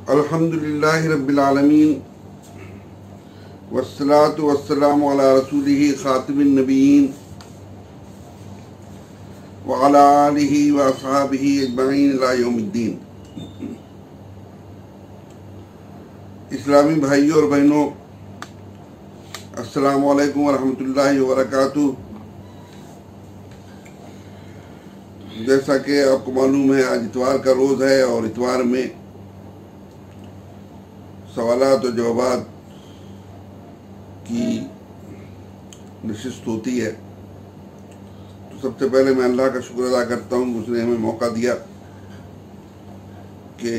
الحمدللہ رب العالمین والصلاة والسلام علی رسولہ خاتم النبیین وعلی آلہ واصحابہ اجمعین الی یوم الدین۔ اسلامی بھائیوں اور بہنوں، السلام علیکم ورحمۃ اللہ وبرکاتہ۔ جیسا کہ آپ کو معلوم ہے، آج اتوار کا روز ہے اور اتوار میں سوالات و جوابات کی نشست ہوتی ہے۔ تو سب سے پہلے میں اللہ کا شکر ادا کرتا ہوں کہ اس نے ہمیں موقع دیا کہ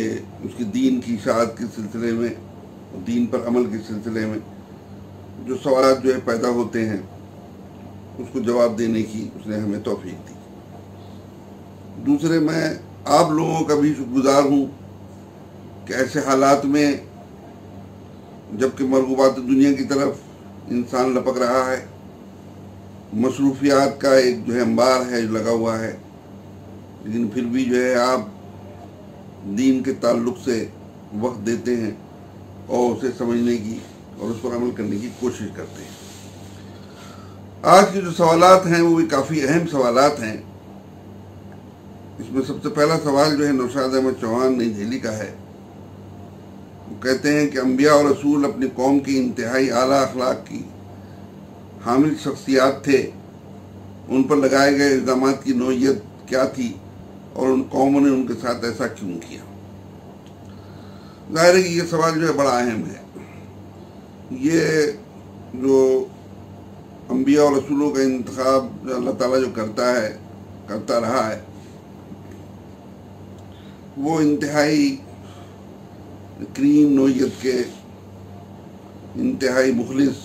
اس کی دین کی اشاعت کے سلسلے میں، دین پر عمل کے سلسلے میں جو سوالات پیدا ہوتے ہیں اس کو جواب دینے کی اس نے ہمیں توفیق دی۔ دوسرے، میں آپ لوگوں کا بھی شکر گزار ہوں کہ ایسے حالات میں جبکہ مرغوبات دنیا کی طرف انسان لپک رہا ہے، مصروفیات کا ایک انبار ہے جو لگا ہوا ہے، لیکن پھر بھی آپ دین کے تعلق سے وقت دیتے ہیں اور اسے سمجھنے کی اور اس پر عمل کرنے کی کوشش کرتے ہیں۔ آج کے جو سوالات ہیں وہ بھی کافی اہم سوالات ہیں۔ اس میں سب سے پہلا سوال نوشاد احمد چوہان نئی دہلی کا ہے۔ وہ کہتے ہیں کہ انبیاء اور رسول اپنی قوم کی انتہائی اعلیٰ اخلاق کی حامل شخصیات تھے، ان پر لگائے گئے الزامات کی نوعیت کیا تھی اور ان قوموں نے ان کے ساتھ ایسا کیوں کیا؟ ظاہر ہے کہ یہ سوال بڑا اہم ہے۔ یہ جو انبیاء اور رسولوں کا انتخاب اللہ تعالیٰ جو کرتا رہا ہے، وہ انتہائی کریم نوعیت کے، انتہائی مخلص،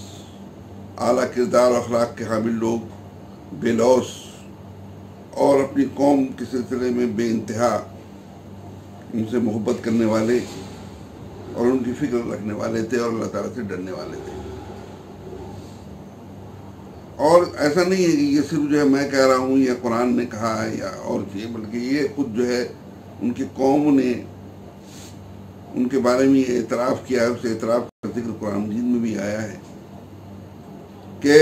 اعلیٰ کردار و اخلاق کے حامل لوگ، بے لوث اور اپنی قوم کے سلسلے میں بے انتہا ان سے محبت کرنے والے اور ان کی فکر رکھنے والے تھے اور اللہ تعالیٰ سے ڈرنے والے تھے۔ اور ایسا نہیں ہے کہ یہ صرف میں کہہ رہا ہوں یا قرآن نے کہا ہے یا اور چیز، بلکہ یہ خود ان کی قوم نے ان کے بارے میں یہ اعتراف کیا ہے۔ اس اعتراف کا ذکر قرآن مجید میں بھی آیا ہے کہ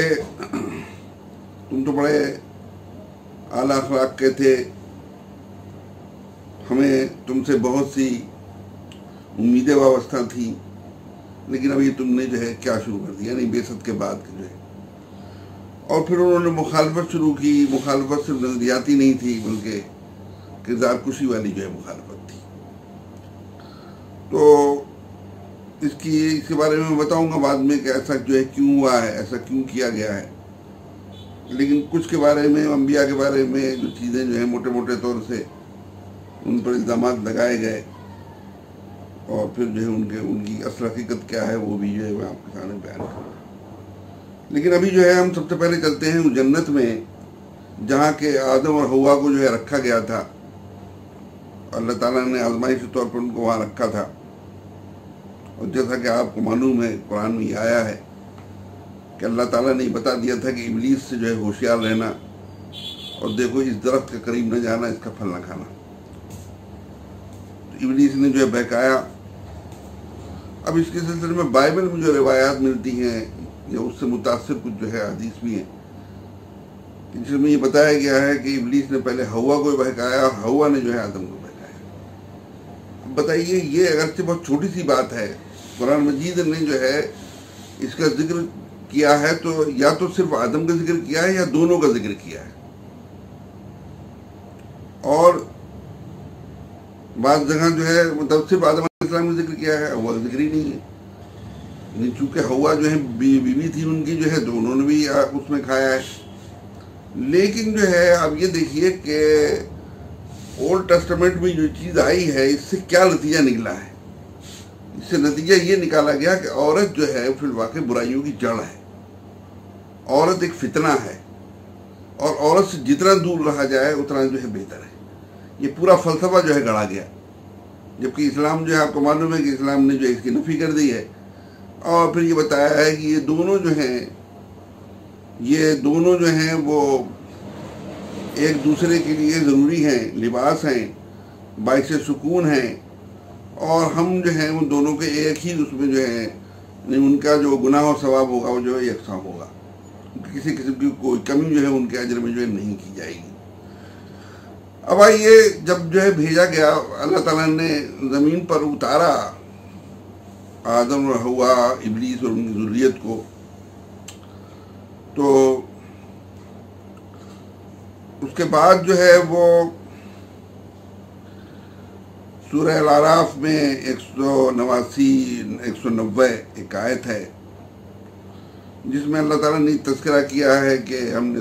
تم تو بڑے اعلیٰ اخلاق کے تھے، ہمیں تم سے بہت سی امیدیں وابستہ تھیں، لیکن ابھی تم نے کیا شروع کر دیا، یعنی بعثت کے بعد اور پھر انہوں نے مخالفت شروع کی۔ مخالفت صرف نظریاتی نہیں تھی بلکہ کردار کشی والی مخالفت تھی۔ تو اس کے بارے میں بتاؤں گا بعد میں کہ ایسا کیوں ہوا ہے، ایسا کیوں کیا گیا ہے۔ لیکن کچھ کے بارے میں، انبیاء کے بارے میں جو چیزیں موٹے موٹے طور سے ان پر الزامات لگائے گئے اور پھر ان کی اصل حقیقت کیا ہے وہ بھی میں آپ کے سامنے بیان کروں۔ لیکن ابھی ہم سب سے پہلے چلتے ہیں جنت میں، جہاں کہ آدم اور حوا کو رکھا گیا تھا۔ اللہ تعالیٰ نے آزمائشی طور پر ان کو وہاں رکھا تھا، اور جیسا کہ آپ کو معلوم ہے قرآن میں یہ آیا ہے کہ اللہ تعالیٰ نے بتا دیا تھا کہ ابلیس سے ہوشیار رہنا اور دیکھو اس درخت کے قریب نہ جانا، اس کا پھل نہ کھانا۔ تو ابلیس نے بہکایا۔ اب اس کے سلسلے میں بائبل میں جو روایات ملتی ہیں یا اس سے متاثر کچھ حدیث بھی ہیں، جس میں یہ بتایا گیا ہے کہ ابلیس نے پہلے حوا کو بہکایا اور حوا نے آدم کو بہکایا۔ بتائیے، یہ اگرچہ بہت چھوٹی سی بات ہے، قرآن مجید نے اس کا ذکر کیا ہے تو یا تو صرف آدم کا ذکر کیا ہے یا دونوں کا ذکر کیا ہے، اور بعض جگہ مطلب صرف آدم علیہ السلام کا ذکر کیا ہے، حوا کا ذکر ہی نہیں ہے۔ چونکہ حوا بیوی تھی ان کی تو انہوں نے بھی اس میں کھایا ہے۔ لیکن اب یہ دیکھیے کہ اولڈ ٹیسٹمنٹ میں جو چیز آئی ہے، اس سے کیا نتیجہ نکلا ہے۔ اس سے نتیجہ یہ نکالا گیا کہ عورت فی الواقع برائیوں کی جڑ ہے، عورت ایک فتنہ ہے، اور عورت سے جتنا دور رہا جائے اتنا بہتر ہے۔ یہ پورا فلسفہ گڑھا گیا، جبکہ اسلام آپ کو معلوم ہے کہ اسلام نے اس کی نفی کر دی ہے، اور پھر یہ بتایا ہے کہ یہ دونوں وہ ایک دوسرے کے لیے ضروری ہیں، لباس ہیں، باعث سکون ہیں، اور ہم جو ہیں ان دونوں کے ایک ہی اس میں جو ہے ان کا جو گناہ و ثواب ہوگا وہ جو ہے یکساں ہوگا، کسی قسم کی کوئی کمی جو ہے ان کے اجر میں جو ہے نہیں کی جائے گی۔ اب آئیے، جب جو ہے بھیجا گیا، اللہ تعالیٰ نے زمین پر اتارا آدم اور حوا، ابلیس اور ان کی ذریت کو، تو اس کے بعد جو ہے وہ سورہ الاعراف میں 190 ایک آیت ہے جس میں اللہ تعالیٰ نے تذکرہ کیا ہے کہ ہم نے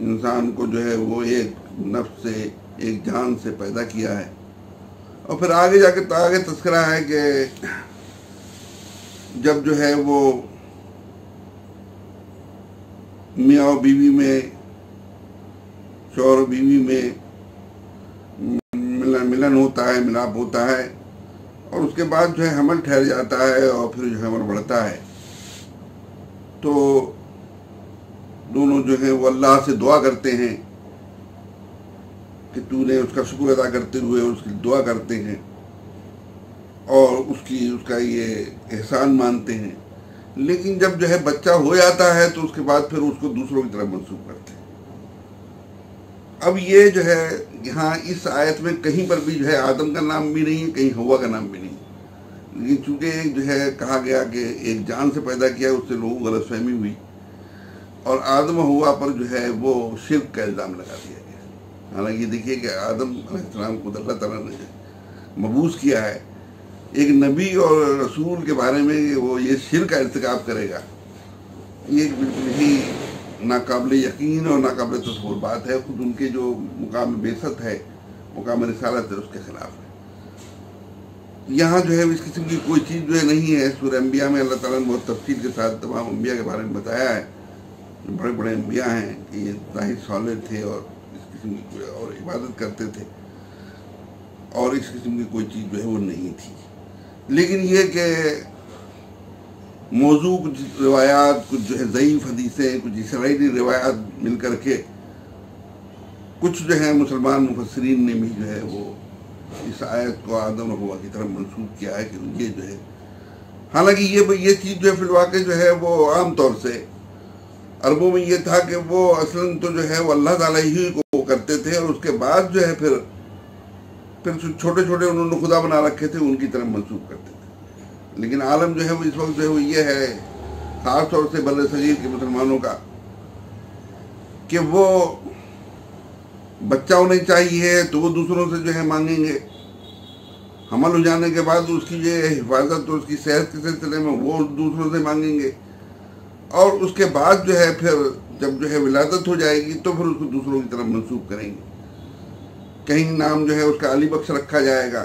انسان کو جو ہے وہ ایک نفس سے، ایک جان سے پیدا کیا ہے، اور پھر آگے جا کے آگے تذکرہ ہے کہ جب جو ہے وہ میاں و بیوی میں، شوہر و بیوی میں ملن ہوتا ہے، ملاپ ہوتا ہے، اور اس کے بعد جو ہے حمل ٹھہر جاتا ہے اور پھر جو ہے حمل بڑھتا ہے، تو دونوں جو ہیں وہ اللہ سے دعا کرتے ہیں کہ تو نے اس کا شکر ادا کرتے ہوئے اس کی دعا کرتے ہیں اور اس کا یہ احسان مانتے ہیں، لیکن جب جو ہے بچہ ہو جاتا ہے تو اس کے بعد پھر اس کو دوسروں کی طرف منسوب کرتے ہیں۔ اب یہ جو ہے یہاں اس آیت میں کہیں پر بھی جو ہے آدم کا نام بھی نہیں ہے، کہیں حوا کا نام بھی نہیں، لیکن چونکہ جو ہے کہا گیا کہ ایک جان سے پیدا کیا، اس سے لوگوں کو غلط فہمی ہوئی اور آدم و حوا پر جو ہے وہ شرک کا الزام لگا دیا گیا۔ حالانکہ دیکھیے کہ آدم علیہ السلام کو اللہ تعالیٰ نے مبعوث کیا ہے، ایک نبی اور رسول کے بارے میں وہ یہ شرک کا ارتکاب کرے گا، یہ بالکل ہی ناقابل یقین اور ناقابل تصور بات ہے، خود ان کے جو مقام بعثت ہے، مقام رسالت ہے، اس کے خلاف ہے۔ یہاں جو ہے اس قسم کی کوئی چیز جو ہے نہیں ہے۔ سورہ انبیاء میں اللہ تعالیٰ نے بہت تفصیل کے ساتھ تمام انبیاء کے بارے میں بتایا ہے، بڑے بڑے انبیاء ہیں کہ یہ ظاہر صالح تھے اور اس قسم کی اور عبادت کرتے تھے، اور اس قسم کی کوئی چیز جو ہے وہ نہیں تھی۔ لیکن یہ کہ موضوع کچھ روایات، کچھ جو ہے ضعیف حدیثیں، کچھ اسرائیلی روایات مل کر کے کچھ جو ہے مسلمان مفسرین نے بھی جو ہے وہ اس آیت کو آدم و حوا کی طرف منسوب کیا ہے کہ یہ جو ہے، حالانکہ یہ چیز جو ہے فی الواقع جو ہے وہ عام طور سے عربوں میں یہ تھا کہ وہ اصلاً تو جو ہے وہ اللہ تعالیٰ ہی کو کرتے تھے، اور اس کے بعد جو ہے پھر چھوٹے چھوٹے انہوں نے خدا بنا رکھے تھے، ان کی طرف منسوب کرتے تھے۔ لیکن عالم جو ہے وہ اس وقت جو ہے وہ یہ ہے، خاص طور سے بر صغیر کے مسلمانوں کا، کہ وہ بچہ ہونے چاہیے تو وہ دوسروں سے جو ہے مانگیں گے، حمل ہو جانے کے بعد اس کی جو حفاظت اور اس کی صحت کے سلسلے میں وہ دوسروں سے مانگیں گے، اور اس کے بعد جو ہے پھر جب جو ہے ولادت ہو جائے گی تو پھر اس کو دوسروں کی طرف منسوب کریں گے۔ کہیں نام جو ہے اس کا علی بخش رکھا جائے گا،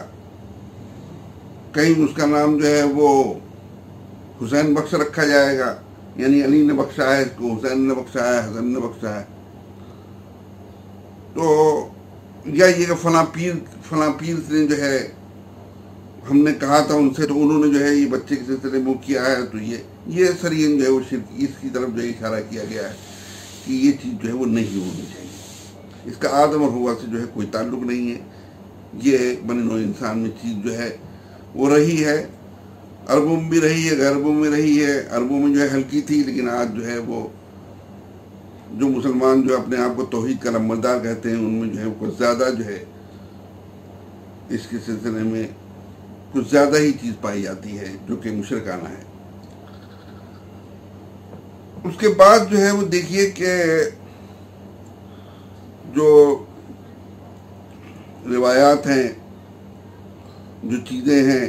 کہیں اس کا نام جو ہے وہ حسین بخش رکھا جائے گا، یعنی علی نے بخشا ہے اس کو، حسین نے بخشا ہے، حسن نے بخشا ہے، تو یا یہ کہ فلاں پیر نے جو ہے ہم نے کہا تھا ان سے تو انہوں نے جو ہے یہ بچے کے سلسلے میں کیا ہے، تو یہ سرین جو ہے وہ شرک، اس کی طرف جو ہے اشارہ کیا گیا ہے کہ یہ چیز جو ہے وہ نہیں ہونی چاہیے۔ اس کا آدم اور حوا سے جو ہے کوئی تعلق نہیں ہے، یہ بنی نوع انسان میں چیز جو ہے وہ رہی ہے، عربوں میں بھی رہی ہے، غربوں میں رہی ہے۔ عربوں میں جو ہے ہلکی تھی، لیکن آج جو ہے وہ جو مسلمان جو اپنے آپ کو توحید کا نمبردار کہتے ہیں، ان میں جو ہے کچھ زیادہ جو ہے اس کے سلسلے میں کچھ زیادہ ہی چیز پائی جاتی ہے جو کہ مشرکانہ ہے۔ اس کے بعد جو ہے وہ دیکھیے کہ جو روایات ہیں، جو چیزیں ہیں،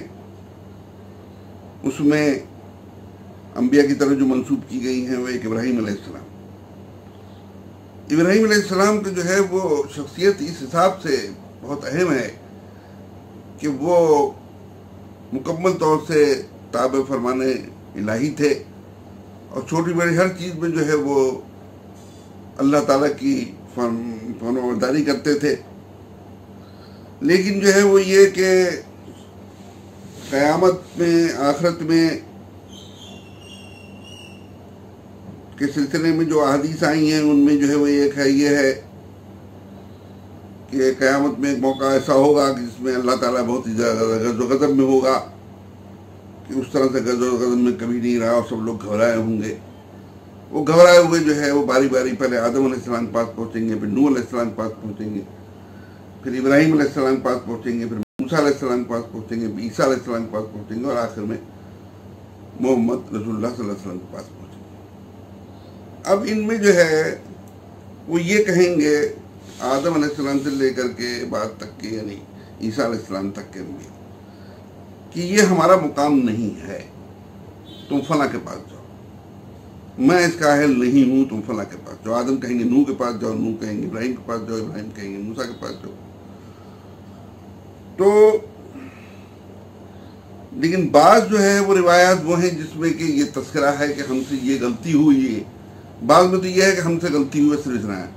اس میں انبیاء کی طرف جو منسوب کی گئی ہیں وہ ایک ابراہیم علیہ السلام۔ ابراہیم علیہ السلام کی جو ہے وہ شخصیت اس حساب سے بہت اہم ہے کہ وہ مکمل طور سے تابع فرمان الہی تھے، اور چھوٹی بڑی ہر چیز میں جو ہے وہ اللہ تعالیٰ کی فرمانبرداری کرتے تھے۔ لیکن جو ہے وہ یہ کہ قیامت میں، آخرت میں کے سلسلے میں جو احادیث آئی ہیں ان میں جو ہے وہ ایک ہے یہ ہے کہ قیامت میں ایک موقع ایسا ہوگا کہ جس میں اللہ تعالیٰ بہت ہی زیادہ غضب و غضب میں ہوگا کہ اس طرح سے غضب و غضب میں کبھی نہیں رہا اور سب لوگ گھبرائے ہوں گے. وہ گھبرائے ہوئے جو ہے وہ باری باری پہلے آدم علیہ السلام کے پاس پہنچیں گے، پھر نوح علیہ السلام کے پاس پہنچیں گے، پھر ابراہیم علیہ السلام کے پاس پہنچیں گے، پھر موسیٰ علیہ السلام کے پاس پہنچیں گے، عیسیٰ علیہ السلام کے پاس پہنچیں گے، اور آخر میں محمد رسول اللہ صلی اللہ علیہ وسلم کے پاس پہنچیں گے. اب ان میں جو ہے وہ یہ کہیں گے آدم علیہ السلام سے لے کر کے بعد تک کے، یعنی عیسیٰ علیہ السلام تک کے بھی، کہ یہ ہمارا مقام نہیں ہے، تم فلاں کے پاس جاؤ، میں اس کا اہل نہیں ہوں، تم فلاں کے پاس جاؤ. آدم کہیں گے نوح کے پاس جاؤ، نوح کہیں گے ابراہیم کے پاس جاؤ، ابراہیم کہیں گے موسیٰ کے پاس جاؤ. تو لیکن بعض جو ہے وہ روایات وہ ہیں جس میں کہ یہ تذکرہ ہے کہ ہم سے یہ غلطی ہوئی ہے. بعض میں تو یہ ہے کہ ہم سے غلطی ہوئی صرف اتنا ہے،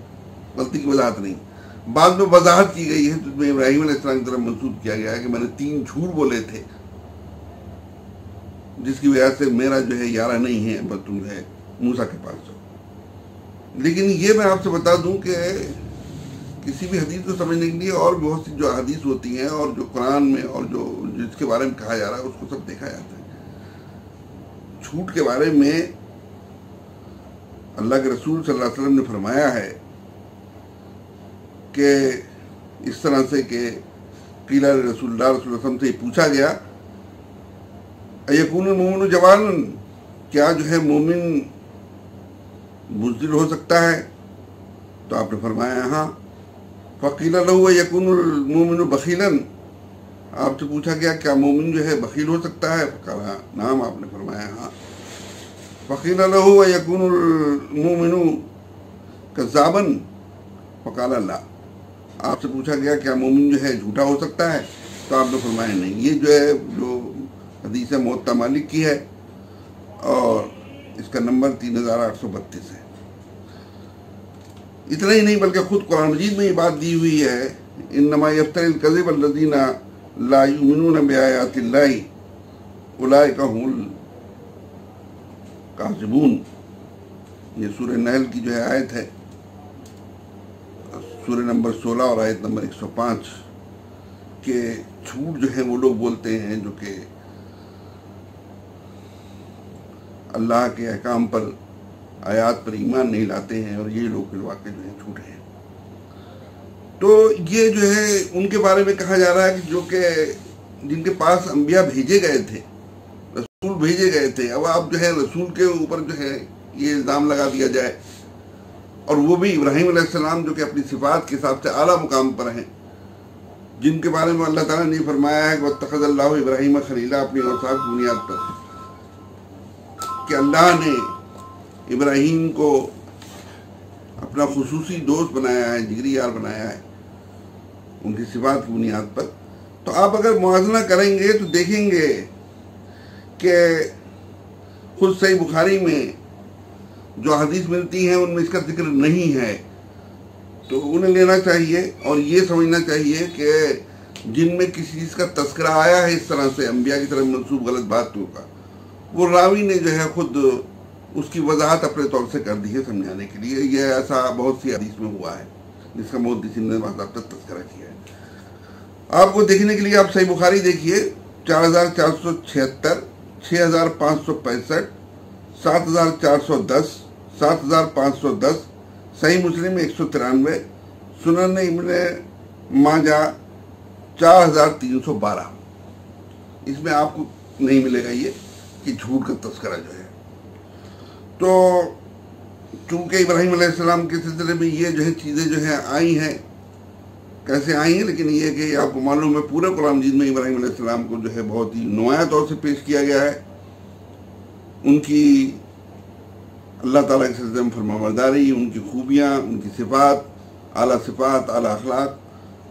غلطی کی وضاحت نہیں. بعض میں وضاحت کی گئی ہے جس میں ابراہیم علیہ السلام کی طرف منسوب کیا گیا ہے کہ میں نے 3 جھوٹ بولے تھے جس کی وجہ سے میرا جو ہے یارہ نہیں ہے، بس تم جو ہے موسیٰ کے پاس جاؤ. لیکن یہ میں آپ سے بتا دوں کہ کسی بھی حدیث کو سمجھنے کے لیے اور بہت سی جو حدیث ہوتی ہیں اور جو قرآن میں اور جو جس کے بارے میں کہا جا رہا ہے اس کو سب دیکھا جاتا ہے. جھوٹ کے بارے میں اللہ کے رسول صلی اللہ علیہ وسلم نے فرمایا ہے کہ اس طرح سے کہ قیل رسول اللہ صلی اللہ علیہ وسلم سے یہ پوچھا گیا ایکون المومن جوان، کیا جو ہے مومن بزدل ہو سکتا ہے؟ تو آپ نے فرمایا ہاں. فقیل لہو یکون المومن بخیلا، آپ سے پوچھا گیا کیا مومن جو ہے بخیل ہو سکتا ہے؟ کہا نعم، آپ نے فرمایا ہاں. فقیل لہو یکون المومن کذابا، فقال لا، آپ سے پوچھا گیا کیا مومن جو ہے جھوٹا ہو سکتا ہے؟ تو آپ نے فرمایا نہیں. یہ جو ہے جو حدیث موطا مالک کی ہے اور اس کا نمبر 3832 ہے. اتنا ہی نہیں بلکہ خود قرآن مجید میں یہ بات دی ہوئی ہے انما یفتری الکذب الذین لا یؤمنون بآیات اللہ اولئک هم الکاذبون. یہ سورہ نحل کی جو ہے آیت ہے، سورہ نمبر 16 اور آیت نمبر 105 کہ جھوٹ جو ہے وہ لوگ بولتے ہیں جو کہ اللہ کے احکام پر، آیات پر ایمان نہیں لاتے ہیں، اور یہ لوگ فی الواقع جو ہیں جھوٹ ہیں. تو یہ جو ہے ان کے بارے میں کہا جا رہا ہے کہ جو کہ جن کے پاس انبیاء بھیجے گئے تھے، رسول بھیجے گئے تھے، اب آپ جو ہے رسول کے اوپر جو ہے یہ الزام لگا دیا جائے، اور وہ بھی ابراہیم علیہ السلام جو کہ اپنی صفات کے حساب سے اعلیٰ مقام پر ہیں، جن کے بارے میں اللہ تعالیٰ نے فرمایا ہے کہ واتخذ اللہ ابراہیم خلیلا اپنی اوصاف کی بنیاد پر، کہ اللہ نے ابراہیم کو اپنا خصوصی دوست بنایا ہے، جگری یار بنایا ہے ان کی صفات کی بنیاد پر. تو آپ اگر موازنہ کریں گے تو دیکھیں گے کہ خود صحیح بخاری میں جو حدیث ملتی ہیں ان میں اس کا ذکر نہیں ہے. تو انہیں لینا چاہیے اور یہ سمجھنا چاہیے کہ جن میں کسی چیز کا تذکرہ آیا ہے اس طرح سے انبیاء کی طرف منسوب غلط باتوں کا، وہ راوی نے جو ہے خود اس کی وضاحت اپنے طور سے کر دی ہے سمجھانے کے لیے. یہ ایسا بہت سی حدیث میں ہوا ہے جس کا محدثین نے باضابطہ تذکرہ کیا ہے. آپ کو دیکھنے کے لیے آپ صحیح بخاری دیکھیے 4476، 6565، 7410، 7510، صحیح مسلم 193، سنن ابن ماجہ 4312. اس میں آپ کو نہیں ملے گا یہ کہ جھوٹ کا تذکرہ جو ہے. تو چونکہ ابراہیم علیہ السلام کے سلسلے میں یہ جو ہے چیزیں جو ہیں آئی ہیں، کیسے آئی ہیں، لیکن یہ کہ آپ کو معلوم ہے پورے قرآن مجید میں ابراہیم علیہ السلام کو جو ہے بہت ہی نمایاں طور سے پیش کیا گیا ہے. ان کی اللہ تعالیٰ کے سلسلے میں فرمانبرداری، ان کی خوبیاں، ان کی صفات، اعلیٰ اخلاق،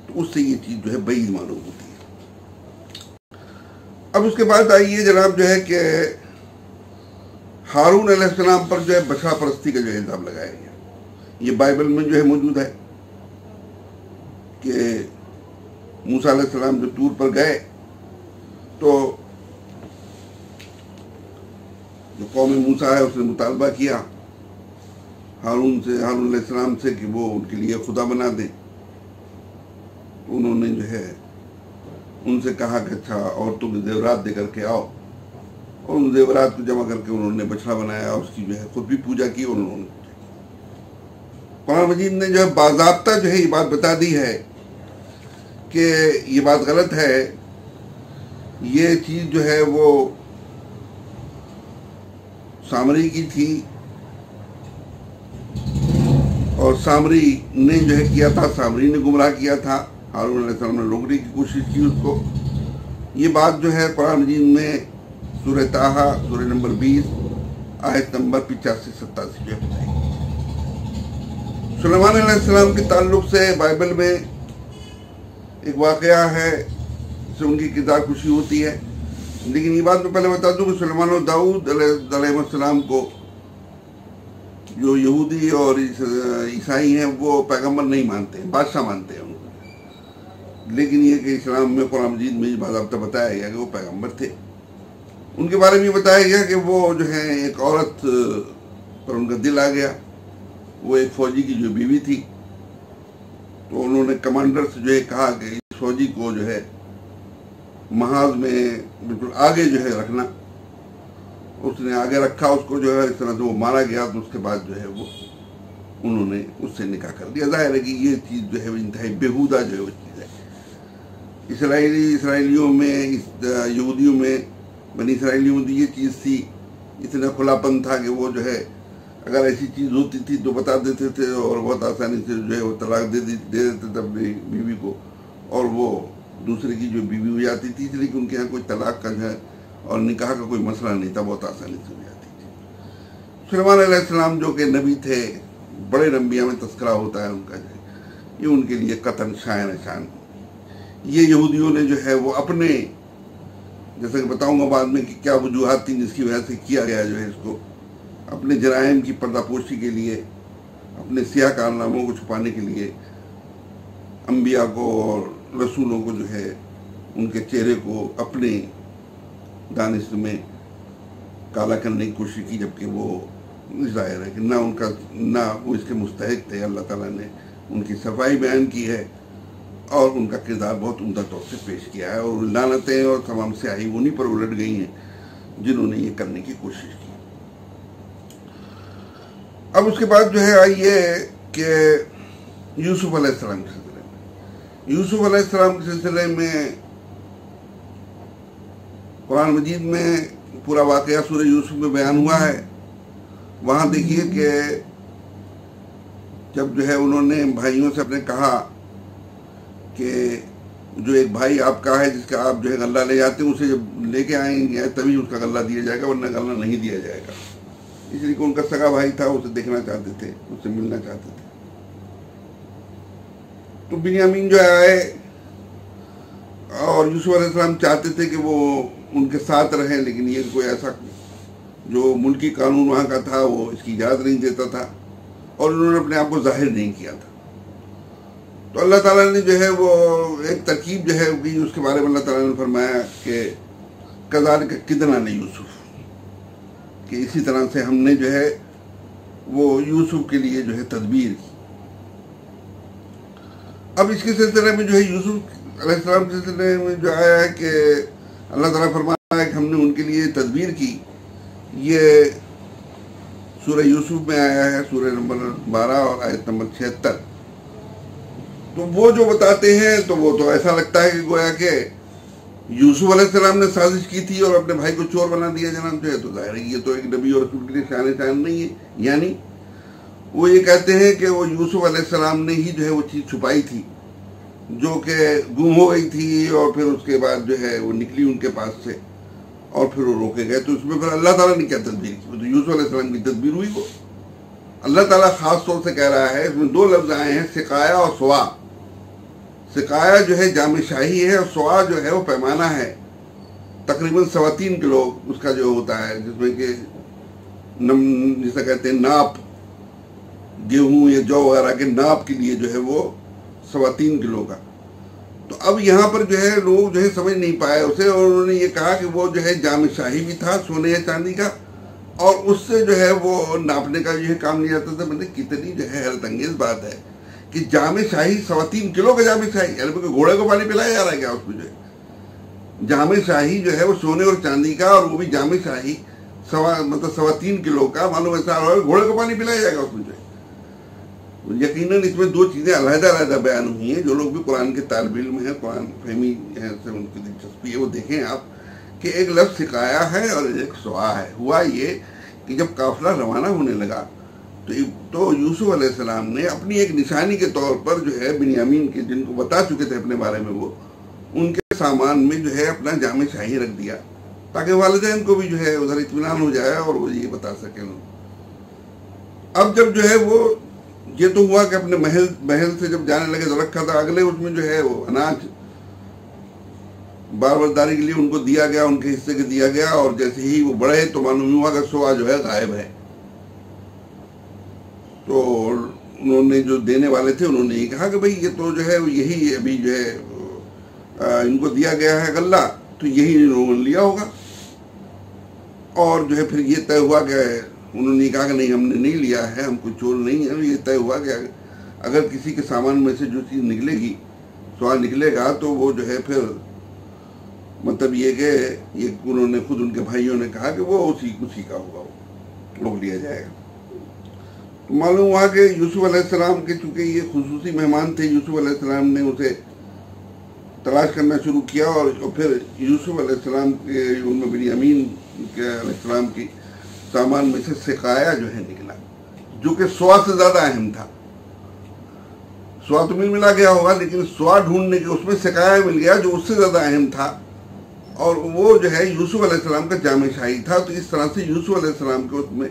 تو اس سے یہ چیز جو ہے بعید معلوم ہوتی ہے. اب اس کے بعد آئیے جناب جو ہے کہ ہارون علیہ السلام پر جو ہے بچڑا پرستی کا جو الزام لگایا گیا. یہ بائبل میں جو ہے موجود ہے کہ موسیٰ علیہ السلام جو طور پر گئے تو جو قوم موسیٰ ہے اس نے مطالبہ کیا ہارون علیہ السلام سے کہ وہ ان کے لیے خدا بنا دیں. انہوں نے جو ہے ان سے کہا کہ اچھا عورتوں کے زیورات دے کر کے آؤ، اور ان زیورات کو جمع کر کے انہوں نے بچڑا بنایا، اس کی جو ہے خود بھی پوجا کی، اور انہوں نے قرآن مجید نے جو ہے باضابطہ جو ہے یہ بات بتا دی ہے کہ یہ بات غلط ہے، یہ چیز جو ہے وہ سامری کی تھی، اور سامری نے جو ہے کیا تھا، سامری نے گمراہ کیا تھا، ہارون علیہ السلام نے روکنے کی کوشش کی اس کو۔ یہ بات جو ہے قرآن مجید میں سورہ طٰہٰ سورہ نمبر 20 آیت نمبر 85-87 جو ہے بتائی۔ سلیمان علیہ السلام کے تعلق سے بائبل میں ایک واقعہ ہے جس سے ان کی کردار کشی ہوتی ہے، لیکن یہ بات میں پہلے بتا دوں کہ سلیمان و داؤد علیہ السلام کو جو یہودی اور عیسائی ہیں وہ پیغمبر نہیں مانتے، بادشاہ مانتے ہیں ان کو، لیکن یہ کہ اسلام میں قرآن مجید میں باضابطہ بتایا گیا کہ وہ پیغمبر تھے۔ ان کے بارے میں بتایا گیا کہ وہ جو ہے ایک عورت پر ان کا دل آ گیا، وہ ایک فوجی کی جو بیوی تھی، تو انہوں نے کمانڈر سے جو ہے کہا کہ اس فوجی کو جو ہے محاذ میں بالکل آگے جو ہے رکھنا۔ اس نے آگے رکھا اس کو، جو ہے اس طرح سے وہ مارا گیا، تو اس کے بعد جو ہے وہ انہوں نے اس سے نکاح کر دیا۔ ظاہر ہے کہ یہ چیز جو ہے انتہائی بےہودہ جو ہے وہ چیز ہے۔ اسرائیلیوں میں، یہودیوں میں، بنی اسرائیلیوں میں یہ چیز تھی، اتنا کھلا پن تھا کہ وہ جو ہے اگر ایسی چیز ہوتی تھی تو بتا دیتے تھے، اور بہت آسانی سے جو ہے وہ طلاق دے دیتے تھے اپنی بیوی کو، اور وہ دوسرے کی جو بیوی ہو جاتی تھی، اس لیے کہ ان کے یہاں کوئی طلاق کا جو ہے اور نکاح کا کوئی مسئلہ نہیں تھا، بہت آسانی سے ہو جاتی تھی۔ سلیمان علیہ السلام جو کہ نبی تھے، بڑے انبیاء میں تذکرہ ہوتا ہے ان کا، جو ہے یہ ان کے لیے قطعاً شایان شان۔ یہ یہودیوں نے جو ہے وہ اپنے، جیسا کہ بتاؤں گا بعد میں کہ کیا وجوہات تھیں جس کی وجہ سے کیا گیا جو ہے اس کو، اپنے جرائم کی پردہ پوشی کے لیے، اپنے سیاہ کارناموں کو چھپانے کے لیے انبیاء کو اور رسولوں کو جو ہے ان کے چہرے کو اپنے دانش میں کالا کرنے کی کوشش کی، جبکہ وہ ظاہر ہے کہ نہ وہ اس کے مستحق تھے۔ اللہ تعالیٰ نے ان کی صفائی بیان کی ہے اور ان کا کردار بہت عمدہ طور سے پیش کیا ہے، اور لعنتیں اور تمام سیاہی انہی پر الٹ گئی ہیں جنہوں نے یہ کرنے کی کوشش کی۔ اب اس کے بعد جو ہے آئیے کہ یوسف علیہ السلام کے سلسلے میں، یوسف علیہ السلام کے سلسلے میں قرآن مجید میں پورا واقعہ سورہ یوسف میں بیان ہوا ہے۔ وہاں دیکھیے کہ جب جو ہے انہوں نے بھائیوں سے اپنے کہا کہ جو ایک بھائی آپ کا ہے جس کا آپ جو ہے غلہ لے جاتے ہیں، اسے جب لے کے آئیں گے تبھی اس کا غلہ دیا جائے گا، ورنہ غلہ نہیں دیا جائے گا۔ اس لیے کہ ان کا سگا بھائی تھا، اسے دیکھنا چاہتے تھے، اس سے ملنا چاہتے تھے۔ تو بنیامین جو آئے اور یوسف علیہ السلام چاہتے تھے کہ وہ ان کے ساتھ رہیں، لیکن یہ کوئی ایسا جو ملکی قانون وہاں کا تھا وہ اس کی اجازت نہیں دیتا تھا، اور انہوں نے اپنے آپ کو ظاہر نہیں کیا تھا۔ تو اللہ تعالیٰ نے جو ہے وہ ایک ترکیب جو ہے اس کے بارے میں اللہ تعالیٰ نے فرمایا کہ کذالک کدنا یوسف، کہ اسی طرح سے ہم نے جو ہے وہ یوسف کے لیے جو ہے تدبیر کی۔ اب اس کے سلسلے میں جو ہے یوسف علیہ السلام کے سلسلے میں جو آیا ہے کہ اللہ تعالیٰ فرمایا ہے کہ ہم نے ان کے لیے تدبیر کی، یہ سورہ یوسف میں آیا ہے، سورہ نمبر 12 اور آیت نمبر 76۔ تو وہ جو بتاتے ہیں تو وہ تو ایسا لگتا ہے کہ گویا کہ یوسف علیہ السلام نے سازش کی تھی اور اپنے بھائی کو چور بنا دیا جناب، جو ہے تو ظاہر ہے یہ تو ایک نبی اور رسول کے لیے شان نہیں ہے۔ یعنی وہ یہ کہتے ہیں کہ وہ یوسف علیہ السلام نے ہی جو ہے وہ چیز چھپائی تھی جو کہ گم ہو گئی تھی، اور پھر اس کے بعد جو ہے وہ نکلی ان کے پاس سے اور پھر وہ روکے گئے۔ تو اس میں پھر اللہ تعالیٰ نے کیا تدبیر کی؟ تو یوسف علیہ السلام کی تدبیر ہوئی۔ وہ اللہ تعالیٰ خاص طور سے کہہ رہا ہے، اس میں دو لفظ آئے ہیں، سقایا اور سوا۔ سقایا جو ہے جام شاہی ہے، اور سوا جو ہے وہ پیمانہ ہے، تقریباً 3.25 کلو اس کا جو ہوتا ہے، جس میں کہ جسے کہتے ہیں ناپ، گیہوں یا جو وغیرہ کے ناپ کے لیے جو ہے وہ 3.25 کلو کا۔ تو اب یہاں پر جو ہے لوگ جو ہے سمجھ نہیں پائے اسے، اور انہوں نے یہ کہا کہ وہ جو ہے جام شاہی بھی تھا سونے یا چاندی کا، اور اس سے جو ہے وہ ناپنے کا جو ہے کام لیا جاتا تھا۔ مطلب کتنی جو ہے حیرت انگیز بات ہے کہ جامع شاہی 3.25 کلو کا جامع شاہی، یعنی گھوڑے کو پانی پلایا جا رہا ہے کیا اس میں جو ہے جامع شاہی جو ہے وہ سونے اور چاندی کا، اور وہ بھی جامع شاہی 3.25 کلو کا، معلوم ایسا گھوڑے کو پانی پلایا جائے گا اس میں جو ہے۔ یقیناً اس میں دو چیزیں علیحدہ بیان ہوئی ہیں۔ جو لوگ بھی قرآن کے طالب علم ہیں، قرآن فہمی ہے، ان کی دلچسپی ہے، وہ دیکھیں آپ کہ ایک لفظ سکایا ہے اور ایک سوا ہے۔ ہوا یہ کہ جب قافلہ روانہ ہونے لگا تو یوسف علیہ السلام نے اپنی ایک نشانی کے طور پر جو ہے بنیامین کے، جن کو بتا چکے تھے اپنے بارے میں، وہ ان کے سامان میں جو ہے اپنا جامع شاہی رکھ دیا، تاکہ والدین کو بھی جو ہے ادھر اطمینان ہو جائے اور وہ یہ بتا سکیں۔ اب جب جو ہے وہ یہ تو ہوا کہ اپنے محل سے جب جانے لگے تو رکھا تھا، اگلے اس میں جو ہے وہ اناج بارورداری کے لیے ان کو دیا گیا، ان کے حصے کے دیا گیا، اور جیسے ہی وہ بڑھے تو معلوم ہوا کہ سوا جو ہے غائب ہے۔ تو انہوں نے جو دینے والے تھے انہوں نے یہ کہا کہ بھئی یہ تو جو ہے یہی ابھی جو ہے ان کو دیا گیا ہے غلہ، تو یہی انہوں نے لیا ہوگا۔ اور جو ہے پھر یہ طے ہوا کہ انہوں نے کہا کہ نہیں، ہم نے نہیں لیا ہے، ہم کوئی چور نہیں ہیں۔ یہ طے ہوا کہ اگر کسی کے سامان میں سے جو چیز نکلے گی، سوال نکلے گا، تو وہ جو ہے پھر مطلب یہ کہ یہ انہوں نے خود ان کے بھائیوں نے کہا کہ وہ اسی کا ہوگا، وہ روک لیا جائے گا۔ تو معلوم ہوا کہ یوسف علیہ السلام کے چونکہ یہ خصوصی مہمان تھے، یوسف علیہ السلام نے اسے تلاش کرنا شروع کیا، اور پھر یوسف علیہ السلام کے ان میں بنیامین کے علیہ السلام کی سامان میں سے سقایا جو ہے نکلا، جو کہ سوا سے زیادہ اہم تھا۔ سوا تو ملا گیا ہوگا، لیکن سوا ڈھونڈنے کے اس میں سقایا مل گیا جو اس سے زیادہ اہم تھا، اور وہ جو ہے یوسف علیہ السلام کا جامع شاہی تھا۔ تو اس طرح سے یوسف علیہ السلام کے اس میں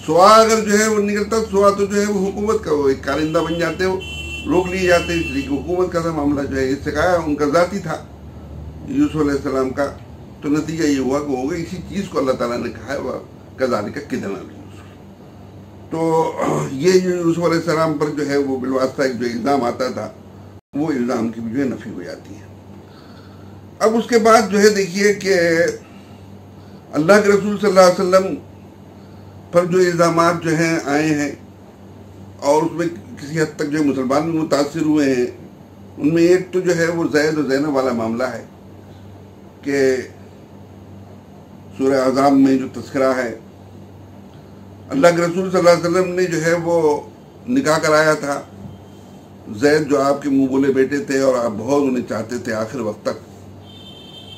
سوا اگر جو ہے وہ نکلتا، سوا تو جو ہے وہ حکومت کا وہ ایک کارندہ بن جاتے، وہ روک لیے جاتے، اس لیے کہ حکومت کا معاملہ جو ہے یہ سقایا ان کا ذاتی تھا یوسف علیہ السلام کا۔ تو نتیجہ یہ ہوا کہ ہوگا اسی چیز کو اللہ تعالیٰ نے کہا ہے وہ کذالک کدنا یوسف۔ تو یہ جو یوسف علیہ السلام پر جو ہے وہ بالواسطہ ایک جو الزام آتا تھا، وہ الزام کی بھی جو ہے نفی ہو جاتی ہے۔ اب اس کے بعد جو ہے دیکھیے کہ اللہ کے رسول صلی اللہ علیہ وسلم پر جو الزامات جو ہیں آئے ہیں، اور اس میں کسی حد تک جو ہے مسلمان بھی متاثر ہوئے ہیں۔ ان میں ایک تو جو ہے وہ زید و زینب والا معاملہ ہے کہ سورہ احزاب میں جو تذکرہ ہے، اللہ کے رسول صلی اللہ علیہ وسلم نے جو ہے وہ نکاح کرایا تھا۔ زید جو آپ کے منہ بولے بیٹے تھے اور آپ بہت انہیں چاہتے تھے آخر وقت تک،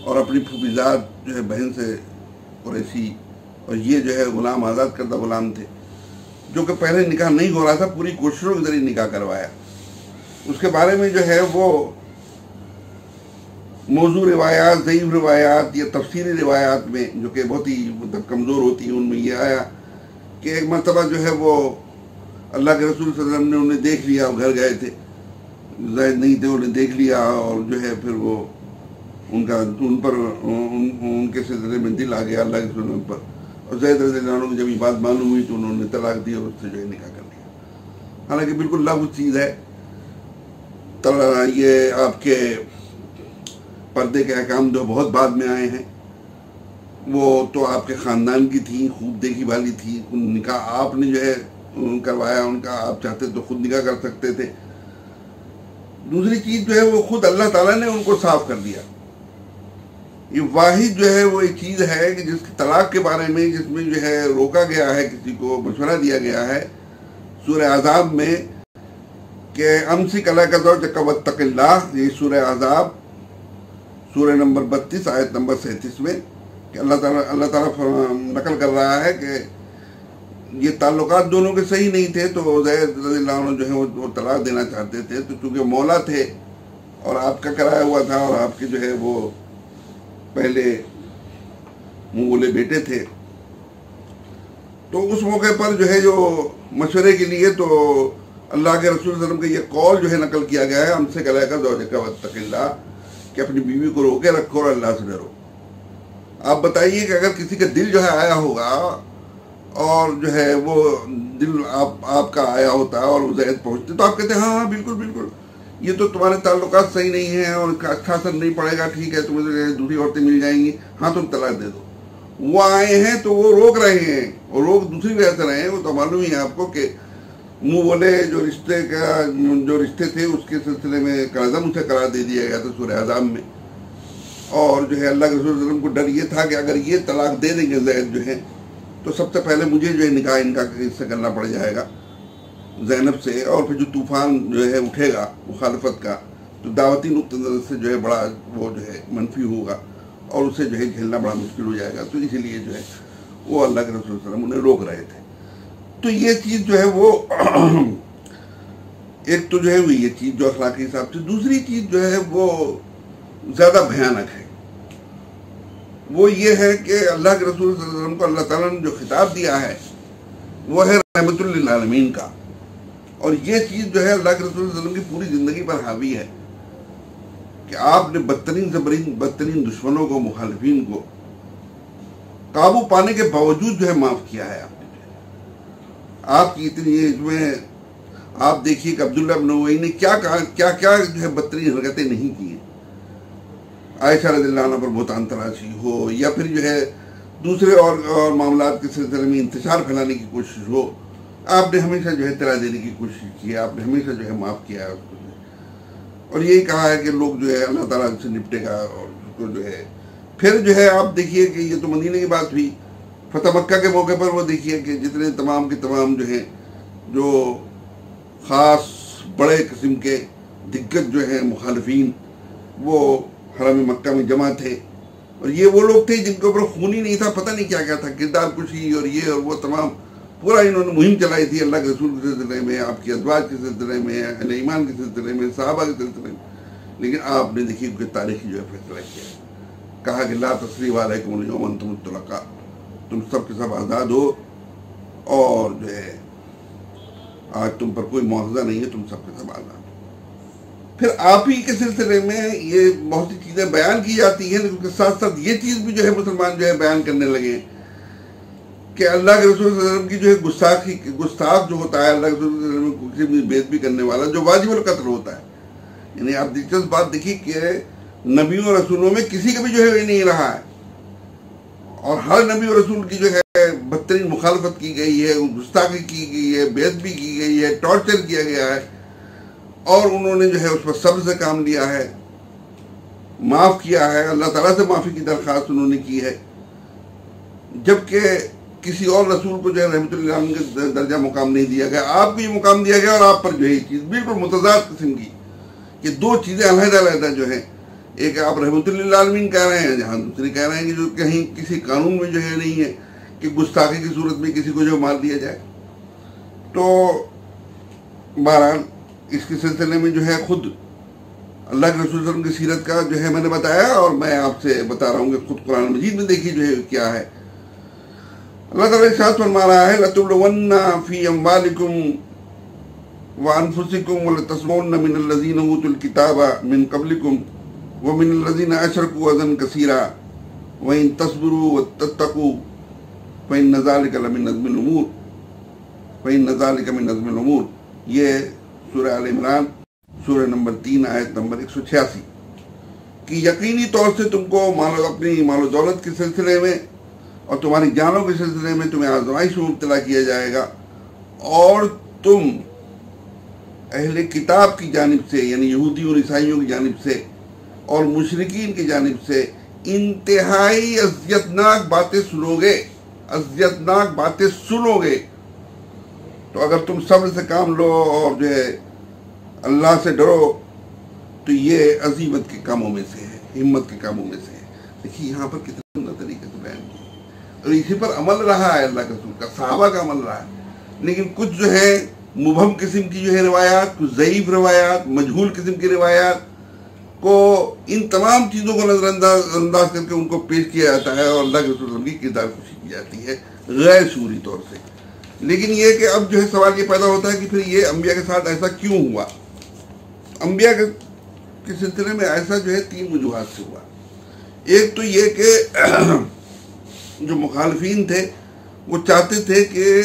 اور اپنی پھوپھیزاد جو ہے بہن سے قریشی، اور یہ جو ہے غلام، آزاد کردہ غلام تھے، جو کہ پہلے نکاح نہیں ہو رہا تھا، پوری کوششوں کے ذریعے نکاح کروایا۔ اس کے بارے میں جو ہے وہ موضوع روایات، ضعیف روایات یا تفسیری روایات میں جو کہ بہت ہی مطلب کمزور ہوتی ہیں، ان میں یہ آیا کہ ایک مرتبہ جو ہے وہ اللہ کے رسول صلی اللہ علیہ وسلم نے انہیں دیکھ لیا، وہ گھر گئے تھے، زید نہیں تھے، انہیں دیکھ لیا، اور جو ہے پھر وہ ان کے سلسلے میں دل آ گیا اللہ کے رسول پر، اور زید رضی اللہ عنہ کو جب یہ بات معلوم ہوئی تو انہوں نے طلاق دی اور اس سے جو ہے نکاح کر لیا۔ حالانکہ بالکل لغو چیز ہے، یہ آپ کے پردے کے احکام جو بہت بعد میں آئے ہیں، وہ تو آپ کے خاندان کی تھیں، خوب دیکھی والی تھی۔ نکاح آپ نے جو ہے کروایا ان کا، آپ چاہتے تو خود نکاح کر سکتے تھے۔ دوسری چیز جو ہے وہ خود اللہ تعالیٰ نے ان کو صاف کر دیا۔ یہ واحد جو ہے وہ ایک چیز ہے کہ جس کی طلاق کے بارے میں جس میں جو ہے روکا گیا ہے، کسی کو مشورہ دیا گیا ہے سورہ احزاب میں کہ امسک علیک زوجک واتق اللہ، یہ سورہ احزاب سورہ نمبر 32 آیت نمبر 37 میں، کہ اللہ تعالیٰ نقل کر رہا ہے کہ یہ تعلقات دونوں کے صحیح نہیں تھے، تو زید رضی اللہ عنہ جو ہے وہ طلاق دینا چاہتے تھے، تو چونکہ مولا تھے اور آپ کا کرایا ہوا تھا، اور آپ کے جو ہے وہ پہلے منہ بولے بیٹے تھے، تو اس موقع پر جو ہے جو مشورے کے لیے تو اللہ کے رسول صلی اللہ علیہ وسلم کا یہ قول جو ہے نقل کیا گیا ہے، ہم سے کہا کہ زوجک واتق اللہ، کہ اپنی بیوی کو روکے رکھو اور اللہ سے ڈرو۔ آپ بتائیے کہ اگر کسی کا دل جو ہے آیا ہوگا اور جو ہے وہ دل آپ کا آیا ہوتا ہے اور وہ زید پہنچتے تو آپ کہتے ہیں ہاں بالکل بالکل، یہ تو تمہارے تعلقات صحیح نہیں ہیں اور اس کا اچھا اثر نہیں پڑے گا، ٹھیک ہے تمہیں دوسری عورتیں مل جائیں گی، ہاں تم طلاق دے دو۔ وہ آئے ہیں تو وہ روک رہے ہیں، اور روک دوسری وجہ سے رہے ہیں، وہ تو معلوم ہی ہے آپ کو کہ منہ بولے جو رشتے تھے اس کے سلسلے میں قلعظم اسے قرار دے دیا گیا تھا سورہ احزاب میں. اور جو ہے اللہ کے رسول صلی اللہ علیہ وسلم کو ڈر یہ تھا کہ اگر یہ طلاق دے دیں گے زید جو ہے تو سب سے پہلے مجھے جو ہے نکاح ان کا اس سے کرنا پڑ جائے گا زینب سے. اور پھر جو طوفان جو ہے اٹھے گا مخالفت کا تو دعوتی نقطہ نظر سے جو ہے بڑا وہ جو ہے منفی ہوگا اور اسے جو ہے جھیلنا بڑا مشکل ہو جائے گا. تو اسی لیے جو ہے وہ اللہ کے رسول صلی اللہ علیہ وسلم انہیں روک رہے تھے. تو یہ چیز جو ہے وہ ایک تو جو ہے وہ یہ چیز جو اخلاقی حساب سے. دوسری چیز جو ہے وہ زیادہ بھیانک ہے. وہ یہ ہے کہ اللہ کے رسول صلی اللہ علیہ وسلم کو اللہ تعالیٰ نے جو خطاب دیا ہے وہ ہے رحمت للعالمین کا. اور یہ چیز جو ہے اللہ کے رسول صلی اللہ علیہ وسلم کی پوری زندگی پر حاوی ہے کہ آپ نے بدترین سے بدترین دشمنوں کو مخالفین کو قابو پانے کے باوجود جو ہے معاف کیا ہے. آپ کی اتنی ایج میں آپ دیکھیے کہ عبداللہ بن ابی نے کیا کہا کیا جو ہے بدترین حرکتیں نہیں کی ہیں. عائشہ رضی اللہ عنہ پر بہتان تراشی ہو یا پھر جو ہے دوسرے اور معاملات کے سلسلے میں انتشار پھیلانے کی کوشش ہو, آپ نے ہمیشہ جو ہے اطلاع دینے کی کوشش کی ہے. آپ نے ہمیشہ جو ہے معاف کیا ہے اس کو اور یہی کہا ہے کہ لوگ جو ہے اللہ تعالیٰ سے نپٹے گا. اور اس کو جو ہے پھر جو ہے آپ دیکھیے کہ یہ تو مدینے کی بات ہوئی. فتح مکہ کے موقع پر وہ دیکھیے کہ جتنے تمام کے تمام جو ہیں جو خاص بڑے قسم کے دگت جو ہیں مخالفین وہ حرم مکہ میں جمع تھے. اور یہ وہ لوگ تھے جن کے اوپر خون ہی نہیں تھا, پتہ نہیں کیا کیا تھا, کردار کشی اور یہ اور وہ تمام پورا انہوں نے مہم چلائی تھی اللہ کے رسول کے سلسلے میں, آپ کی ازواج کے سلسلے میں, اہل ایمان کے سلسلے میں, صحابہ کے سلسلے میں. لیکن آپ نے دیکھیے کہ تاریخی جو ہے فیصلہ کیا, کہا کہ لا تثریب علیکم اليوم انتم الطلقاء, تم سب کے سب آزاد ہو اور جو ہے آج تم پر کوئی معاوضہ نہیں ہے, تم سب کے سب آزاد ہو. پھر آپ ہی کے سلسلے میں یہ بہت سی چیزیں بیان کی جاتی ہیں, لیکن اس کے ساتھ ساتھ یہ چیز بھی جو ہے مسلمان جو ہے بیان کرنے لگے کہ اللہ کے رسول صلی اللہ علیہ وسلم کی جو ہے گستاخ جو ہوتا ہے اللہ کے رسول صلی اللہ علیہ وسلم کسی بھی بے عزتی کرنے والا جو واجب القتل ہوتا ہے. یعنی آپ دلچسپ بات دیکھیے کہ نبیوں اور رسولوں میں کسی کا بھی جو ہے یہ نہیں رہا ہے, اور ہر نبی اور رسول کی جو ہے بدترین مخالفت کی گئی ہے, گستاخی کی گئی ہے, بے ادبی کی گئی ہے, ٹارچر کیا گیا ہے, اور انہوں نے جو ہے اس پر صبر سے کام لیا ہے, معاف کیا ہے, اللہ تعالیٰ سے معافی کی درخواست انہوں نے کی ہے. جبکہ کسی اور رسول کو جو ہے رحمت اللہ علیہ کے درجہ مقام نہیں دیا گیا, آپ کو یہ مقام دیا گیا, اور آپ پر جو ہے یہ چیز بالکل متضاد قسم کی کہ دو چیزیں علیحدہ علیحدہ جو ہے, ایک آپ رحمت اللہ عالمین کہہ رہے ہیں جہاں دوسری کہہ رہے ہیں کہ جو کہیں کسی قانون میں جو ہے نہیں ہے کہ گستاخی کی صورت میں کسی کو جو مار دیا جائے. تو بہرحال اس کے سلسلے میں جو ہے خود اللہ کے رسول صلی اللہ علیہ وسلم کی سیرت کا جو ہے میں نے بتایا, اور میں آپ سے بتا رہا ہوں کہ خود قرآن مجید میں دیکھیے جو ہے کیا ہے. اللہ تعالیٰ ارشاد فرما رہا ہے لَتُبْلُوَنَّ فِي أَمْوَالِكُمْ وَأَنفُسِكُمْ وَلَتَسْمَعُنَّ مِنَ الَّذِينَ أُوتُوا الْكِتَابَ مِنْ قَبْلِكُمْ وَمِنَ الَّذِينَ أَشْرَكُوا أَذًى كَثِيرًا وَإِن تَصْبِرُوا وَتَتَّقُوا فَإِنَّ ذَلِكَ لَمِنْ عَزْمِ الْأُمُورِ فَإِنَّ ذَلِكَ مِنْ عَزْمِ الْأُمُورِ. یہ سورہ آل عمران سورہ نمبر 3 آیت نمبر 186 کہ یقینی طور سے تم کو اپنی مال و دولت کے سلسلے میں اور تمہاری جانوں کے سلسلے میں تمہیں آزمائش میں مبتلا کیا جائے گا, اور تم اہل کتاب کی جانب سے یعنی یہودی اور عیسائیوں کی جانب سے اور مشرکین کی جانب سے انتہائی اذیتناک باتیں سنو گے. تو اگر تم صبر سے کام لو اور جو ہے اللہ سے ڈرو تو یہ عزیمت کے کاموں میں سے ہے, ہمت کے کاموں میں سے ہے. دیکھیے یہاں پر کتنے عمدہ طریقے سے بیان کیا, اور اسی پر عمل رہا ہے اللہ کے رسول کا, صحابہ کا عمل رہا ہے. لیکن کچھ جو ہے مبہم قسم کی جو ہے روایات, کچھ ضعیف روایات, مجہول قسم کی روایات کو ان تمام چیزوں کو نظر انداز کر کے ان کو پیش کیا جاتا ہے, اور اللہ کے رسول کی کردار کشی کی جاتی ہے غیر شعوری طور سے. لیکن یہ کہ اب جو ہے سوال یہ پیدا ہوتا ہے کہ پھر یہ انبیاء کے ساتھ ایسا کیوں ہوا. انبیاء کے سلسلے میں ایسا جو ہے 3 وجوہات سے ہوا. ایک تو یہ کہ جو مخالفین تھے وہ چاہتے تھے کہ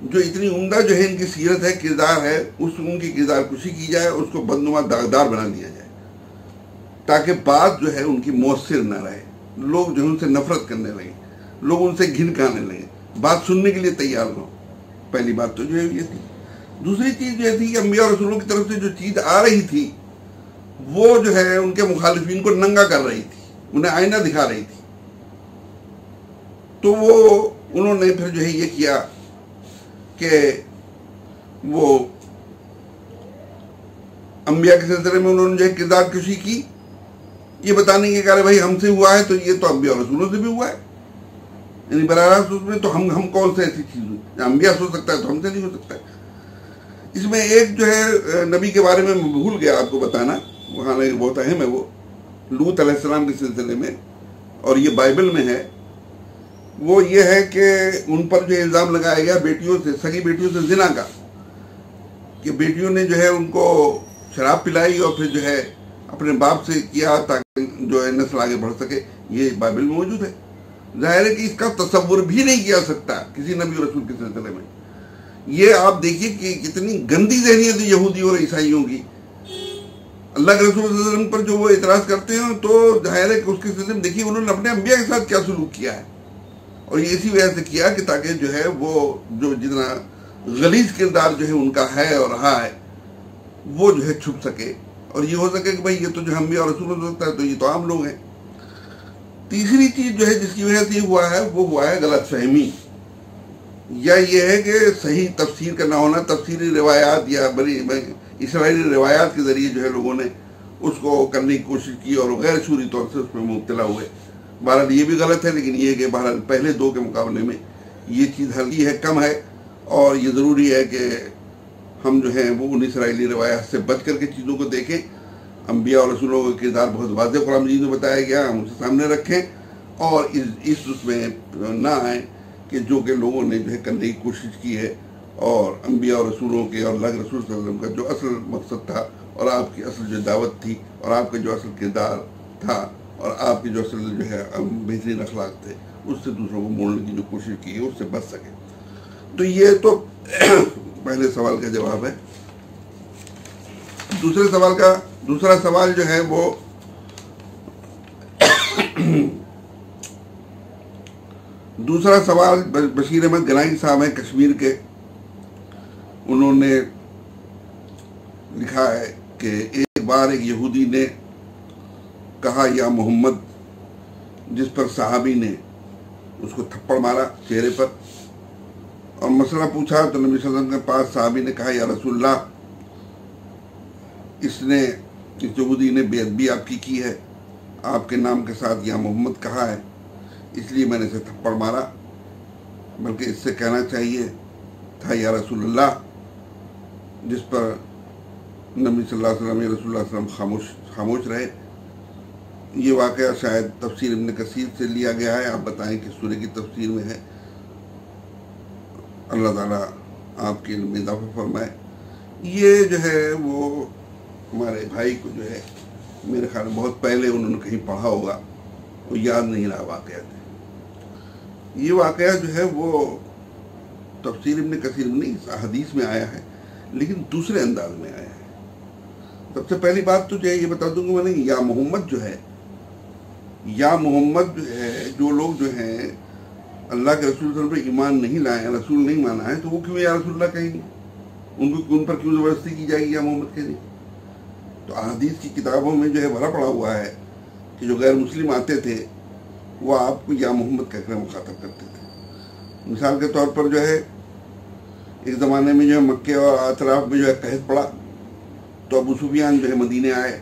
جو اتنی عمدہ جو ہے ان کی سیرت ہے, کردار ہے, ان کی کردار کشی کی جائے, اس کو بدنما داغدار بنا دیا جائے تاکہ بات جو ہے ان کی مؤثر نہ رہے, لوگ جو ہے ان سے نفرت کرنے لگے, لوگ ان سے گھن کے آنے لگے, بات سننے کے لیے تیار نہ ہو. پہلی بات تو جو ہے یہ تھی. دوسری چیز یہ تھی کہ انبیاء اور رسولوں کی طرف سے جو چیز آ رہی تھی وہ جو ہے ان کے مخالفین کو ننگا کر رہی تھی، انہیں آئینہ دکھا رہی تھی. تو وہ انہوں نے پھر جو ہے یہ کیا کہ وہ انبیاء کے سلسلے میں انہوں نے جو ہے کردار کشی کی، یہ بتانے کے کہ بھائی ہم سے ہوا ہے تو یہ تو انبیاء اور رسولوں سے بھی ہوا ہے، یعنی براہ راست اس میں تو ہم کون سے ایسی چیز ہوئی، انبیاء سے ہو سکتا ہے تو ہم سے نہیں ہو سکتا ہے. اس میں ایک جو ہے نبی کے بارے میں بھول گیا آپ کو بتانا، حالانکہ بہت اہم ہے، وہ لوط علیہ السلام کے سلسلے میں، اور یہ بائبل میں ہے. وہ یہ ہے کہ ان پر جو الزام لگایا گیا بیٹیوں سے، سگی بیٹیوں سے زنا کا، کہ بیٹیوں نے جو ہے ان کو شراب پلائی اور پھر جو ہے اپنے باپ سے کیا تاکہ جو ہے نسل آگے بڑھ سکے. یہ بائبل میں موجود ہے. ظاہر ہے کہ اس کا تصور بھی نہیں کیا سکتا کسی نبی اور رسول کے سلسلے میں. یہ آپ دیکھیے کہ کتنی گندی ذہنیت ہے یہودیوں اور عیسائیوں کی. اللہ کے رسول صلی اللہ علیہ وسلم پر جو وہ اعتراض کرتے ہیں تو ظاہر ہے کہ اس کے سلسلے میں دیکھیے انہوں نے اپنے انبیاء کے ساتھ کیا سلوک کیا ہے، اور یہ اسی وجہ سے کیا کہ تاکہ جو ہے وہ جو جتنا غلیظ کردار جو ہے ان کا ہے اور رہا ہے وہ جو ہے چھپ سکے، اور یہ ہو سکے کہ بھائی یہ تو جو انبیاء اور رسول ہو سکتا ہے تو یہ تو عام لوگ ہیں. تیسری چیز جو ہے جس کی وجہ سے یہ ہوا ہے وہ ہوا ہے غلط فہمی، یا یہ ہے کہ صحیح تفسیر کا نہ ہونا. تفسیری روایات یا بڑی اسرائیلی روایات کے ذریعے جو ہے لوگوں نے اس کو کرنے کی کوشش کی اور غیر شعوری طور سے اس میں مبتلا ہوئے. بہرحال یہ بھی غلط ہے، لیکن یہ کہ بہرحال پہلے دو کے مقابلے میں یہ چیز ہلکی ہے، کم ہے، اور یہ ضروری ہے کہ ہم جو ہیں وہ ان اسرائیلی روایات سے بچ کر کے چیزوں کو دیکھیں. انبیاء اور رسولوں کا کردار بہت واضح قرآن مجید میں بتایا گیا، ہم اسے سامنے رکھیں اور اس میں نہ آئیں کہ جو کہ لوگوں نے جو ہے کرنے کی کوشش کی ہے، اور انبیاء اور رسولوں کے اور اللہ کے رسول صلی اللہ علیہ وسلم کا جو اصل مقصد تھا، اور آپ کی اصل جو دعوت تھی، اور آپ کا جو اصل کردار تھا، اور آپ کی جو اصل جو ہے بہترین اخلاق تھے، اس سے دوسروں کو موڑنے کی جو کوشش کی ہے اس سے بچ سکے. تو یہ تو پہلے سوال کا جواب ہے. دوسرا سوال جو ہے وہ دوسرا سوال بشیر احمد گنائی صاحب ہیں کشمیر کے. انہوں نے لکھا ہے کہ ایک بار ایک یہودی نے کہا یا محمد، جس پر صحابی نے اس کو تھپڑ مارا چہرے پر اور مسئلہ پوچھا تو نبی صلی اللہ علیہ وسلم کے پاس صحابی نے کہا یا رسول اللہ، اس یہودی نے بے ادبی آپ کی ہے، آپ کے نام کے ساتھ یا محمد کہا ہے، اس لیے میں نے اسے تھپڑ مارا، بلکہ اس سے کہنا چاہیے تھا یا رسول اللہ، جس پر نبی صلی اللہ علیہ وسلم یا رسول اللہ صلی اللہ علیہ وسلم خاموش رہے. یہ واقعہ شاید تفسیر ابن کثیر سے لیا گیا ہے. آپ بتائیں کہ سورہ کی تفسیر میں ہے. اللہ تعالیٰ آپ کے علم میں اضافہ فرمائے. یہ جو ہے وہ ہمارے بھائی کو جو ہے میرے خیال میں بہت پہلے انہوں نے کہیں پڑھا ہوگا، وہ یاد نہیں رہا واقعات. یہ واقعہ جو ہے وہ تفسیر ابن کثیر میں نہیں، حدیث میں آیا ہے، لیکن دوسرے انداز میں آیا ہے. سب سے پہلی بات تو جو ہے یہ بتا دوں گا، میں نے یا محمد جو ہے، یا محمد جو ہے، جو لوگ جو ہیں اللہ کے رسول صلی اللہ علیہ وسلم پر ایمان نہیں لائے ہیں، رسول نہیں مانا ہے، تو وہ کیوں یا رسول اللہ کہیں گے؟ ان پر کیوں زبردستی کی جائے گی یا محمد کہنے؟ تو احادیث کی کتابوں میں جو ہے بھرا پڑا ہوا ہے کہ جو غیر مسلم آتے تھے وہ آپ کو یا محمد کہہ کر مخاطب کرتے تھے. مثال کے طور پر جو ہے ایک زمانے میں جو ہے مکے اور اطراف میں جو ہے قحط پڑا تو ابو سفیان جو ہے مدینے آئے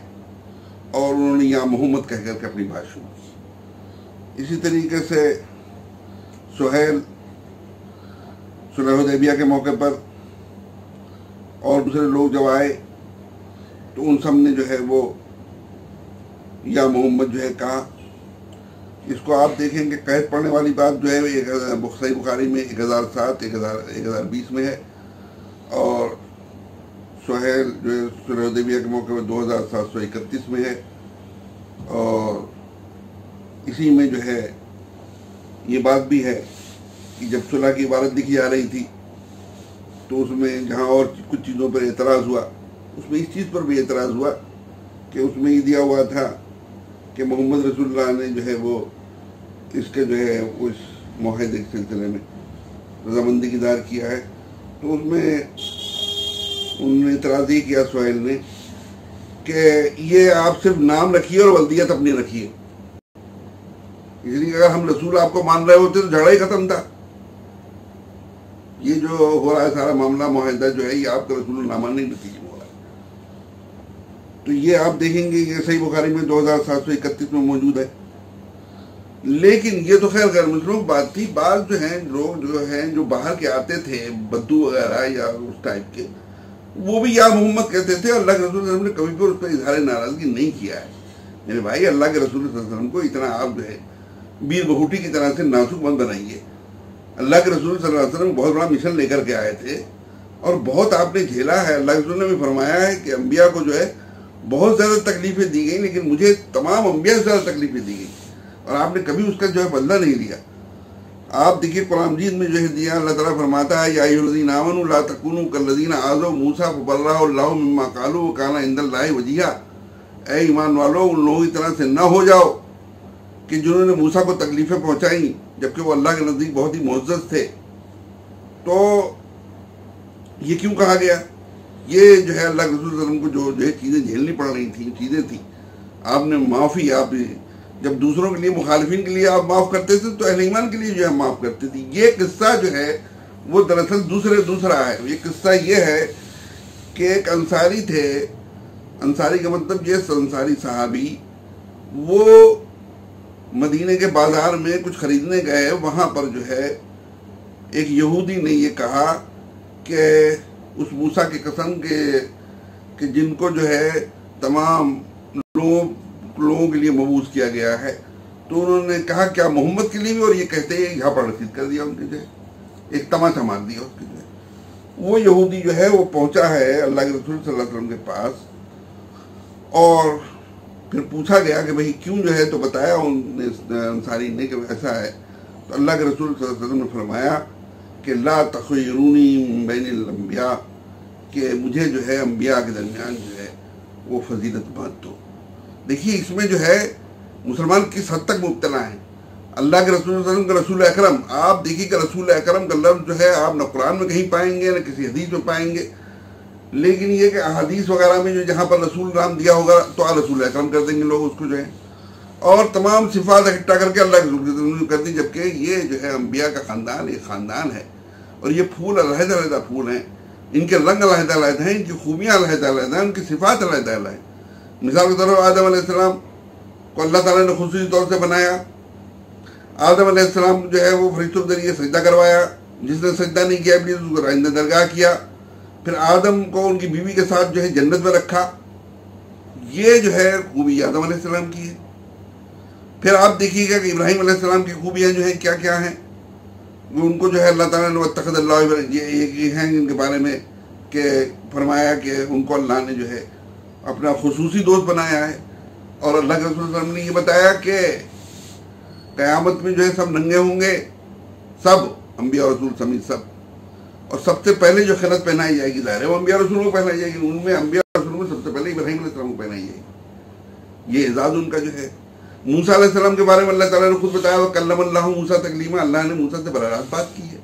اور انہوں نے یا محمد کہہ کر کے اپنی بات شروع کی. اسی طریقے سے سہیل صلح حدیبیہ کے موقع پر اور دوسرے لوگ جب آئے تو ان سب نے جو ہے وہ یا محمد جو ہے کہا. اس کو آپ دیکھیں کہ قید پڑھنے والی بات جو ہے صحیح بخاری میں 1007 1020 میں ہے، اور سہیل جو ہے صلح حدیبیہ کے موقع پر 2731 میں ہے. اور اسی میں جو ہے یہ بات بھی ہے کہ جب صلح کی عبارت لکھی جا رہی تھی تو اس میں جہاں اور کچھ چیزوں پر اعتراض ہوا، اس میں اس چیز پر بھی اعتراض ہوا کہ اس میں یہ دیا ہوا تھا کہ محمد رسول اللہ نے جو ہے وہ اس کے جو ہے اس معاہدے کے سلسلے میں رضامندی اظہار کیا ہے. تو اس میں انہوں نے اعتراض یہ کیا سہیل نے کہ یہ آپ صرف نام رکھیے اور ولدیت اپنی رکھیے، اس لیے اگر ہم رسول آپ کو مان رہے ہوتے تو جھگڑا ہی ختم تھا. یہ جو ہو رہا ہے سارا معاملہ معاہدہ جو ہے یہ آپ کا رسول اللہ ماننے کے نتیجے میں ہو رہا ہے. تو یہ آپ دیکھیں گے کہ صحیح بخاری میں 2731 میں موجود ہے. لیکن یہ تو خیر غیر مسلموں کی بات تھی. بعض جو ہیں لوگ جو باہر کے آتے تھے بدو وغیرہ یا اس ٹائپ کے، وہ بھی یا محمد کہتے تھے. اللہ کے رسول صلی اللہ علیہ وسلم نے کبھی بھی اس پہ اظہار ناراضگی نہیں کیا ہے. میرے بھائی اللہ کے رسول صلی اللہ علیہ وسلم کو اتنا آپ جو ہے بیر بہوٹی کی طرح سے نازک مت بنائیے. اللہ کے رسول صلی اللہ علیہ وسلم بہت بڑا مشن لے کر کے آئے تھے اور بہت آپ نے جھیلا ہے. اللہ کے رسول نے بھی فرمایا ہے کہ انبیاء کو جو ہے بہت زیادہ تکلیفیں دی گئیں، لیکن مجھے تمام انبیاء سے زیادہ تکلیفیں دی گئی اور آپ نے کبھی اس کا جو ہے بدلہ نہیں لیا. آپ دیکھیے قرآن مجید میں جو ہے دیا، اللہ تعالیٰ فرماتا ہے یا ایھا الذین آمنوا لا تکونوا کالذین آذوا موسیٰ فبرأہ اللہ مما قالوا وکان عند اللہ وجیہا. اے ایمان والو، ان لوگوں کی طرح سے نہ ہو جاؤ کہ جنہوں نے موسیٰ کو تکلیفیں پہنچائیں جبکہ وہ اللہ کے نزدیک بہت ہی معزز تھے. تو یہ کیوں کہا گیا؟ یہ جو ہے اللہ کے رسول صلی اللہ علیہ وسلم کو جو ہے چیزیں جھیلنی پڑ رہی تھیں، چیزیں تھیں. آپ نے معافی، آپ جب دوسروں کے لیے مخالفین کے لیے آپ معاف کرتے تھے تو اہل ایمان کے لیے جو ہے معاف کرتے تھے. یہ قصہ جو ہے وہ دراصل دوسرا ہے. یہ قصہ یہ ہے کہ ایک انصاری تھے. انصاری کا مطلب یہ انصاری صحابی، وہ مدینے کے بازار میں کچھ خریدنے گئے. وہاں پر جو ہے ایک یہودی نے یہ کہا کہ اس موسیٰ کی قسم کہ جن کو جو ہے تمام لوگوں کے لیے مبعوث کیا گیا ہے، تو انہوں نے کہا کیا محمد کے لیے بھی؟ اور یہ کہتے ہیں یہاں پر رسید کر دیا ان کے جو ہے، ایک تماچا مار دیا اس کے جو ہے. وہ یہودی جو ہے وہ پہنچا ہے اللہ کے رسول صلی اللہ علیہ وسلم کے پاس اور پھر پوچھا گیا کہ بھئی کیوں جو ہے، تو بتایا انصاری نے کہ ایسا ہے. تو اللہ کے رسول صلی اللہ علیہ وسلم نے فرمایا کہ لا تخیرونی من بین الانبیاء، کہ مجھے جو ہے انبیاء کے درمیان جو ہے وہ فضیلت بات دو. دیکھیے اس میں جو ہے مسلمان کس حد تک مبتلا ہیں. اللہ کے رسول صلی اللہ علیہ وسلم کا رسول اکرم، آپ دیکھیے کہ رسول اکرم کا لفظ جو ہے آپ نہ قرآن میں کہیں پائیں گے نہ کسی حدیث میں پائیں گے. لیکن یہ کہ احادیث وغیرہ میں جو جہاں پر رسول نام دیا ہوگا تو رسول اکرم کر دیں گے لوگ اس کو جو ہے، اور تمام صفات اکٹھا کر کے اللہ کے رسول کر دی. جبکہ یہ جو ہے انبیاء کا خاندان ایک خاندان ہے اور یہ پھول علیحدہ علیحدہ پھول ہیں، ان کے رنگ علیحدہ علیحدہ ہیں، ان کی خوبیاں علیحدہ علیحدہ ہیں، ان کی صفات علیحدہ علیحدہ ہیں. مثال کے طور پر آدم علیہ السلام کو اللہ تعالیٰ نے خصوصی طور سے بنایا. آدم علیہ السلام جو ہے وہ فرشتوں کے ذریعے سجدہ کروایا. جس نے سجدہ نہیں کیا ابلیس اس کو رائندہ درگاہ کیا. پھر آدم کو ان کی بیوی کے ساتھ جو ہے جنت میں رکھا. یہ جو ہے خوبی آدم علیہ السلام کی ہے. پھر آپ دیکھیے گا کہ ابراہیم علیہ السلام کی خوبیاں جو ہیں کیا کیا ہیں. ان کو جو ہے اللہ تعالیٰ نے واتخذ اللہ، یہ ہیں ان کے بارے میں کہ فرمایا کہ ان کو اللہ نے جو ہے اپنا خصوصی دوست بنایا ہے. اور اللہ کے رسول صلی اللہ علیہ وسلم نے یہ بتایا کہ قیامت میں جو ہے سب ننگے ہوں گے، سب انبیاء رسول سمیت سب، اور سب سے پہلے جو خلعت پہنائی جائے گی ظاہر ہے وہ انبیاء رسولوں کو پہنائی جائے گی. ان میں انبیاء رسولوں میں سب سے پہلے ابراہیم علیہ السلام کو پہنائی جائے گی. یہ اعزاز ان کا جو ہے. موسیٰ علیہ السلام کے بارے میں اللہ تعالیٰ نے خود بتایا وَكَلَّمَ اللَّهُ مُوسَىٰ تَكْلِيمًا، اللہ نے موسیٰ سے براہ راست بات کی ہے.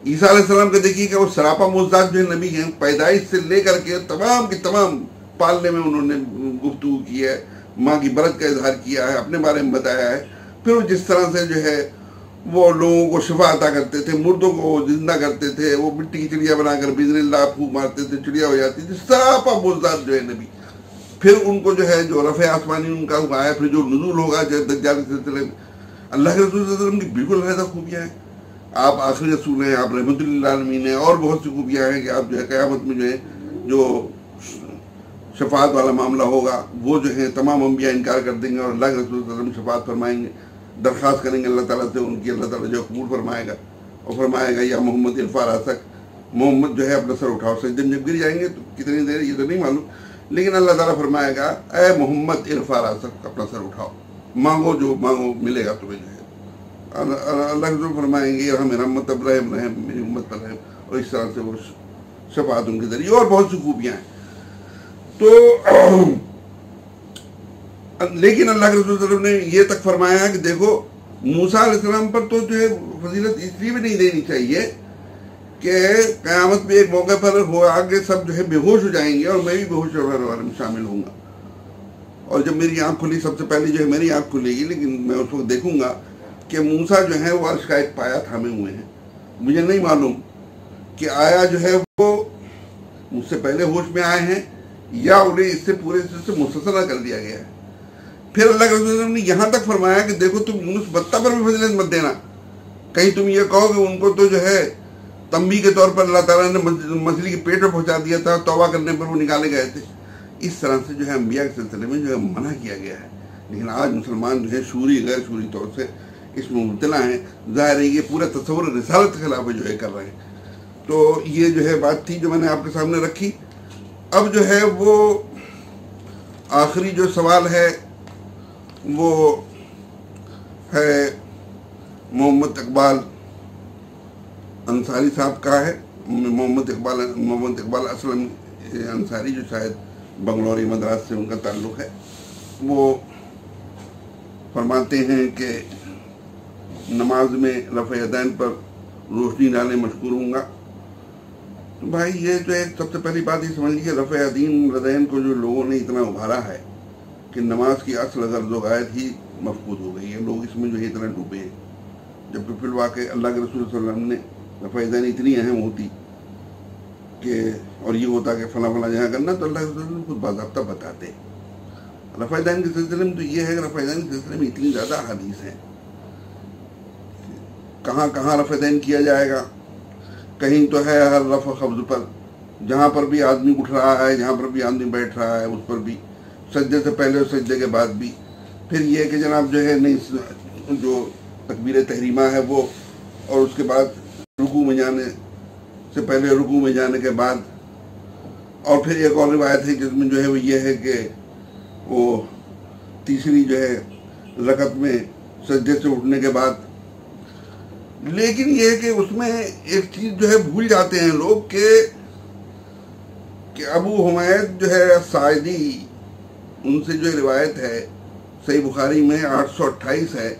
عیسیٰ علیہ السلام کا دیکھیے کہ وہ سراپا معجزات جو ہے نبی ہیں، پیدائش سے لے کر کے تمام کی تمام پالنے میں انہوں نے گفتگو کی ہے، ماں کی برکت کا اظہار کیا ہے، اپنے بارے میں بتایا ہے. پھر وہ جس طرح سے جو ہے وہ لوگوں کو شفا عطا کرتے تھے، مردوں کو زندہ کرتے تھے، وہ مٹی کی چڑیا بنا کر بِإِذْنِ اللَّهِ پھونک مارتے تھے، چڑیا ہو جاتی تھی. سراپا معجزات جو ہے نبی. پھر ان کو جو ہے جو رفع آسمانی ان کا ہوا ہے، پھر جو نزول ہوگا جو دجال کے سلسلے میں. اللہ کے رسول صلی اللہ علیہ وسلم کی بالکل علیحدہ خوبیاں ہیں. آپ آخری رسول ہیں، آپ رحمت للعالمین ہیں، اور بہت سی خوبیاں ہیں کہ آپ جو ہے قیامت میں جو ہے جو شفاعت والا معاملہ ہوگا وہ جو ہے تمام انبیاء انکار کر دیں گے اور اللہ کے رسول صلی اللہ علیہ وسلم شفاعت فرمائیں گے، درخواست کریں گے اللہ تعالیٰ سے ان کی. اللہ تعالیٰ جو قبول فرمائے گا اور فرمائے گا یا محمد ارفع راسک، محمد جو ہے اپنا سر اٹھاؤ. سجدے میں جب گر جائیں گے تو کتنی دیر یہ تو نہیں معلوم، لیکن اللہ تعالیٰ فرمائے گا اے محمد ارفع راسک، اپنا سر اٹھاؤ، مانگو جو مانگو ملے گا تمہیں. جو ہے اللہ کے فرمائیں گے رحم رحمت اب رحم رحم میری امت پر رحم، اور اس طرح سے وہ شفاعت ان کے ذریعے. اور بہت سی خوبیاں ہیں. تو لیکن اللہ کے رسول صلی اللہ علیہ وسلم نے یہ تک فرمایا ہے کہ دیکھو موسیٰ علیہ السلام پر تو جو ہے فضیلت اس لیے بھی نہیں دینی چاہیے کہ قیامت میں ایک موقع پر ہو آگے سب جو ہے بے ہوش ہو جائیں گے اور میں بھی بے ہوش ہونے والے میں شامل ہوں گا، اور جب میری آنکھ کھلی سب سے پہلے جو ہے میری آنکھ کھلے گی، لیکن میں اس وقت دیکھوں گا کہ موسیٰ جو ہے وہ عرش کا ایک پایا تھامے ہوئے ہیں. مجھے نہیں معلوم کہ آیا جو ہے وہ مجھ سے پہلے ہوش میں آئے ہیں یا انہیں اس سے پورے سے مستثنی کر دیا گیا ہے. پھر اللہ کے رسول صلی اللہ علیہ وسلم نے یہاں تک فرمایا کہ دیکھو تم یونس بتہ پر بھی فضیلت مت دینا، کہیں تم یہ کہو کہ ان کو تو جو ہے تنبیہ کے طور پر اللہ تعالیٰ نے مچھلی کے پیٹ میں پہنچا دیا تھا، توبہ کرنے پر وہ نکالے گئے تھے. اس طرح سے جو ہے انبیاء کے سلسلے میں جو ہے منع کیا گیا ہے. لیکن آج مسلمان جو ہے شعوری غیر شعوری طور سے اس میں مبتلا ہیں. ظاہر ہے یہ پورا تصور رسالت کے خلاف جو ہے کر رہے ہیں. تو یہ جو ہے بات تھی جو میں نے آپ کے سامنے رکھی. اب جو ہے وہ آخری جو سوال ہے وہ ہے محمد اقبال انصاری صاحب کا ہے. محمد اقبال اسلم انصاری جو شاید بنگلوری مدراس سے ان کا تعلق ہے، وہ فرماتے ہیں کہ نماز میں رفع یدین پر روشنی ڈالے مشکور ہوں گا. تو بھائی یہ جو ہے سب سے پہلی بات یہ سمجھ لیجیے، رفع یدین کو جو لوگوں نے اتنا ابھارا ہے کہ نماز کی اصل غرض و غایت ہی مفقود ہو گئی ہے. لوگ اس میں جو ہے اتنا ڈوبے ہیں، جبکہ فی الواقع اللہ کے رسول صلی اللہ علیہ وسلم نے رفع یدین اتنی اہم ہوتی کہ اور یہ ہوتا کہ فلاں فلاں جہاں کرنا، تو اللہ کے رسول خود باضابطہ بتاتے. رفع یدین کے سلسلے میں تو یہ ہے کہ رفع یدین کے سلسلے میں اتنی زیادہ حدیث ہیں، کہاں کہاں رفع یدین کیا جائے گا. کہیں تو ہے ہر رفع خفض پر، جہاں پر بھی آدمی اٹھ رہا ہے، جہاں پر بھی آدمی بیٹھ رہا ہے اس پر بھی، سجدے سے پہلے اور سجدے کے بعد بھی. پھر یہ کہ جناب جو ہے نہیں جو تکبیر تحریمہ ہے وہ، اور اس کے بعد رکوع میں جانے سے پہلے رکوع میں جانے کے بعد. اور پھر ایک اور روایت ہے جس میں جو ہے وہ یہ ہے کہ وہ تیسری جو ہے رکعت میں سجدے سے اٹھنے کے بعد. لیکن یہ ہے کہ اس میں ایک چیز جو ہے بھول جاتے ہیں لوگ کہ ابو حمید جو ہے ساعدی، ان سے جو روایت ہے صحیح بخاری میں 828 ہے،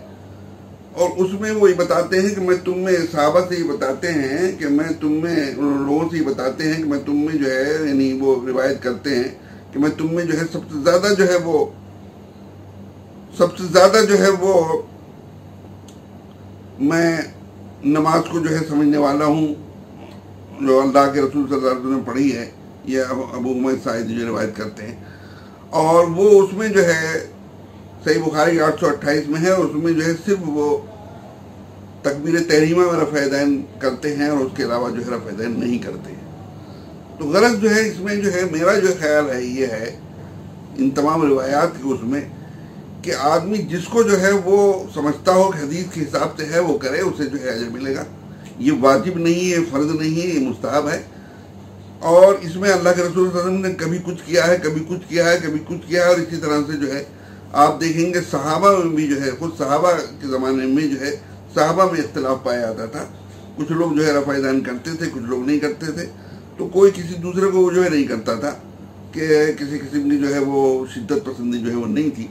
اور اس میں وہ یہ بتاتے ہیں کہ میں تم میں صحابہ سے یہ بتاتے ہیں کہ میں تم میں لوگوں سے یہ بتاتے ہیں کہ میں تم میں جو ہے یعنی وہ روایت کرتے ہیں کہ میں تم میں جو ہے سب سے زیادہ جو ہے وہ میں نماز کو جو ہے سمجھنے والا ہوں جو اللہ کے رسول صلی اللہ علیہ وسلم نے پڑھی ہے. یہ ابو حمید ساعدی جو روایت کرتے ہیں، اور وہ اس میں جو ہے صحیح بخاری 828 میں ہے، اس میں جو ہے صرف وہ تکبیر تحریمہ میں رفع یدین کرتے ہیں اور اس کے علاوہ جو ہے رفع یدین نہیں کرتے ہیں. تو غرض جو ہے اس میں جو ہے میرا جو خیال ہے یہ ہے ان تمام روایات کے اس میں کہ آدمی جس کو جو ہے وہ سمجھتا ہو کہ حدیث کے حساب سے ہے وہ کرے، اسے جو ہے اجر ملے گا. یہ واجب نہیں ہے، فرض نہیں ہے، یہ مستحب ہے. اور اس میں اللہ کے رسول صلی اللہ علیہ وسلم نے کبھی کچھ کیا ہے، کبھی کچھ کیا ہے، کبھی کچھ کیا ہے. اور اسی طرح سے جو ہے آپ دیکھیں گے صحابہ میں بھی جو ہے خود صحابہ کے زمانے میں جو ہے صحابہ میں اختلاف پایا جاتا تھا. کچھ لوگ جو ہے رفع یدین کرتے تھے، کچھ لوگ نہیں کرتے تھے. تو کوئی کسی دوسرے کو جو ہے نہیں کرتا تھا کہ کسی قسم کی جو ہے وہ شدت پسندی جو ہے وہ نہیں تھی.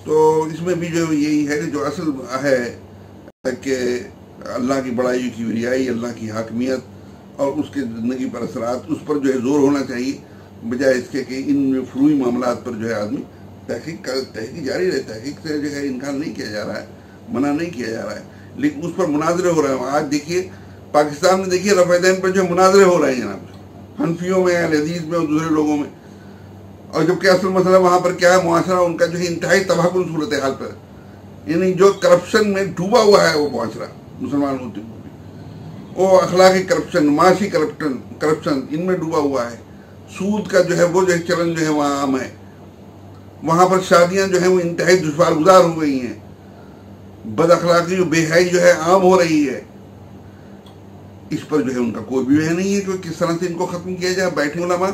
تو اس میں بھی جو یہی ہے کہ جو اصل ہے کہ اللہ کی بڑائی کی بریائی، اللہ کی حاکمیت اور اس کے زندگی پر اثرات، اس پر جو ہے زور ہونا چاہیے، بجائے اس کے کہ ان فروئی معاملات پر جو ہے آدمی تحقیق جاری رہے. تحقیق سے جو ہے انکار نہیں کیا جا رہا ہے، منع نہیں کیا جا رہا ہے، لیکن اس پر مناظرے ہو رہے ہیں. آج دیکھیے پاکستان میں دیکھیے رفع یدین پر جو مناظرے ہو رہے ہیں جناب، حنفیوں میں، اہل حدیث میں اور دوسرے لوگوں میں. اور جبکہ اصل مسئلہ وہاں پر کیا ہے، معاشرہ ان کا جو ہے انتہائی تباہ کن صورتحال پر، یعنی جو کرپشن میں ڈوبا ہوا ہے وہ معاشرہ مسلمان ہوتے ہوئے بھی، وہ اخلاقی کرپشن، معاشی کرپشن ان میں ڈوبا ہوا ہے. سود کا جو ہے وہ جو ہے چلن جو ہے وہاں عام ہے. وہاں پر شادیاں جو ہیں وہ انتہائی دشوار گزار ہو گئی ہیں. بد اخلاقی جو بے حیائی جو ہے عام ہو رہی ہے. اس پر جو ہے ان کا کوئی بھی وہ نہیں ہے کہ کس طرح سے ان کو ختم کیا جائے. بیٹھے علماء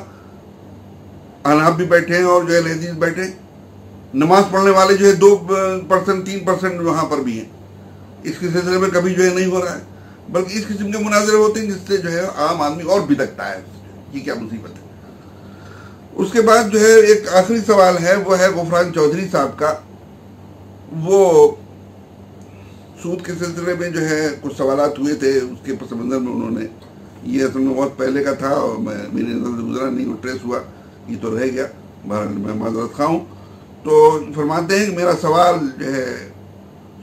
احناف بھی بیٹھے ہیں اور جو ہے حدیث بیٹھے، نماز پڑھنے والے جو ہے 2% 3% وہاں پر بھی ہیں. اس کے سلسلے میں کبھی جو ہے نہیں ہو رہا ہے، بلکہ اس قسم کے مناظرے ہوتے ہیں جس سے جو ہے عام آدمی اور بھی لگتا ہے یہ کیا مصیبت ہے. اس کے بعد جو ہے ایک آخری سوال ہے، وہ ہے غفران چودھری صاحب کا. وہ سود کے سلسلے میں جو ہے کچھ سوالات ہوئے تھے، اس کے پس منظر میں انہوں نے یہ اصل میں بہت پہلے کا تھا اور میری نظر سے گزرا نہیں، وہ ٹریس ہوا، یہ تو رہ گیا، بہرحال میں معذرت خواہ ہوں۔ تو فرماتے ہیں کہ میرا سوال جو ہے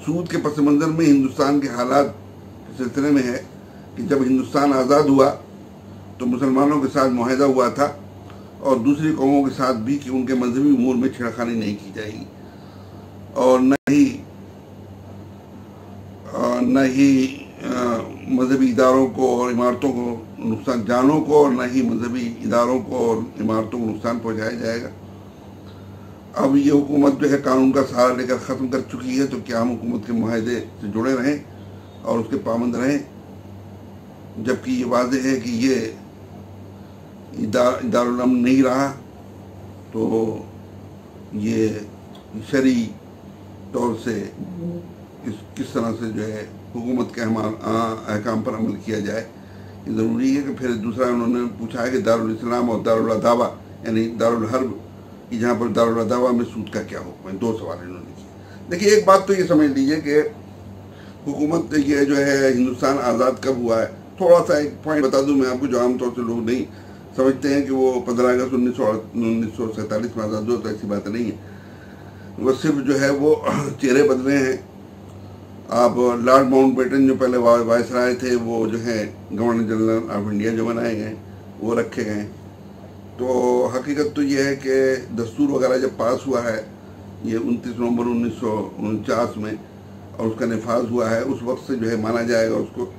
سود کے پس منظر میں ہندوستان کے حالات کے سلسلے میں ہے کہ جب ہندوستان آزاد ہوا تو مسلمانوں کے ساتھ معاہدہ ہوا تھا اور دوسری قوموں کے ساتھ بھی کہ ان کے مذہبی امور میں چھیڑخانی نہیں کی جائے گی، اور نہ ہی مذہبی اداروں کو اور عمارتوں کو نقصان، جانوں کو، اور نہ ہی مذہبی اداروں کو اور عمارتوں کو نقصان پہنچایا جائے گا۔ اب یہ حکومت جو ہے قانون کا سہارا لے کر ختم کر چکی ہے، تو کیا ہم حکومت کے معاہدے سے جڑے رہیں اور اس کے پابند رہیں، جبکہ یہ واضح ہے کہ یہ دارالامن نہیں رہا، تو یہ شرعی طور سے کس طرح سے جو ہے حکومت کے احکام پر عمل کیا جائے، یہ ضروری ہے کہ پھر دوسرا انہوں نے پوچھا ہے کہ دارالاسلام اور دارالعداوہ یعنی دارالحرب کہ جہاں پر دارالعداوہ میں سود کا کیا حکم ہے، دو سوال انہوں نے کیے۔ دیکھیے ایک بات تو یہ سمجھ لیجئے کہ حکومت یہ جو ہے ہندوستان آزاد کب ہوا ہے، تھوڑا سا ایک پوائنٹ بتا دوں میں آپ کو جو عام طور سے لوگ نہیں سمجھتے ہیں کہ وہ 15 اگست 1947 میں آزاد ہوا، تو ایسی بات نہیں ہے، وہ صرف جو ہے وہ چہرے بدلے ہیں۔ آپ لارڈ ماؤنٹ بیٹن جو پہلے وائس رائے تھے، وہ جو ہے گورنر جنرل آف انڈیا جو بنائے گئے وہ رکھے گئے۔ تو حقیقت تو یہ ہے کہ دستور وغیرہ جب پاس ہوا ہے یہ 29 نومبر 1949 میں، اور اس کا نفاذ ہوا ہے، اس وقت سے جو ہے مانا جائے گا اس کو۔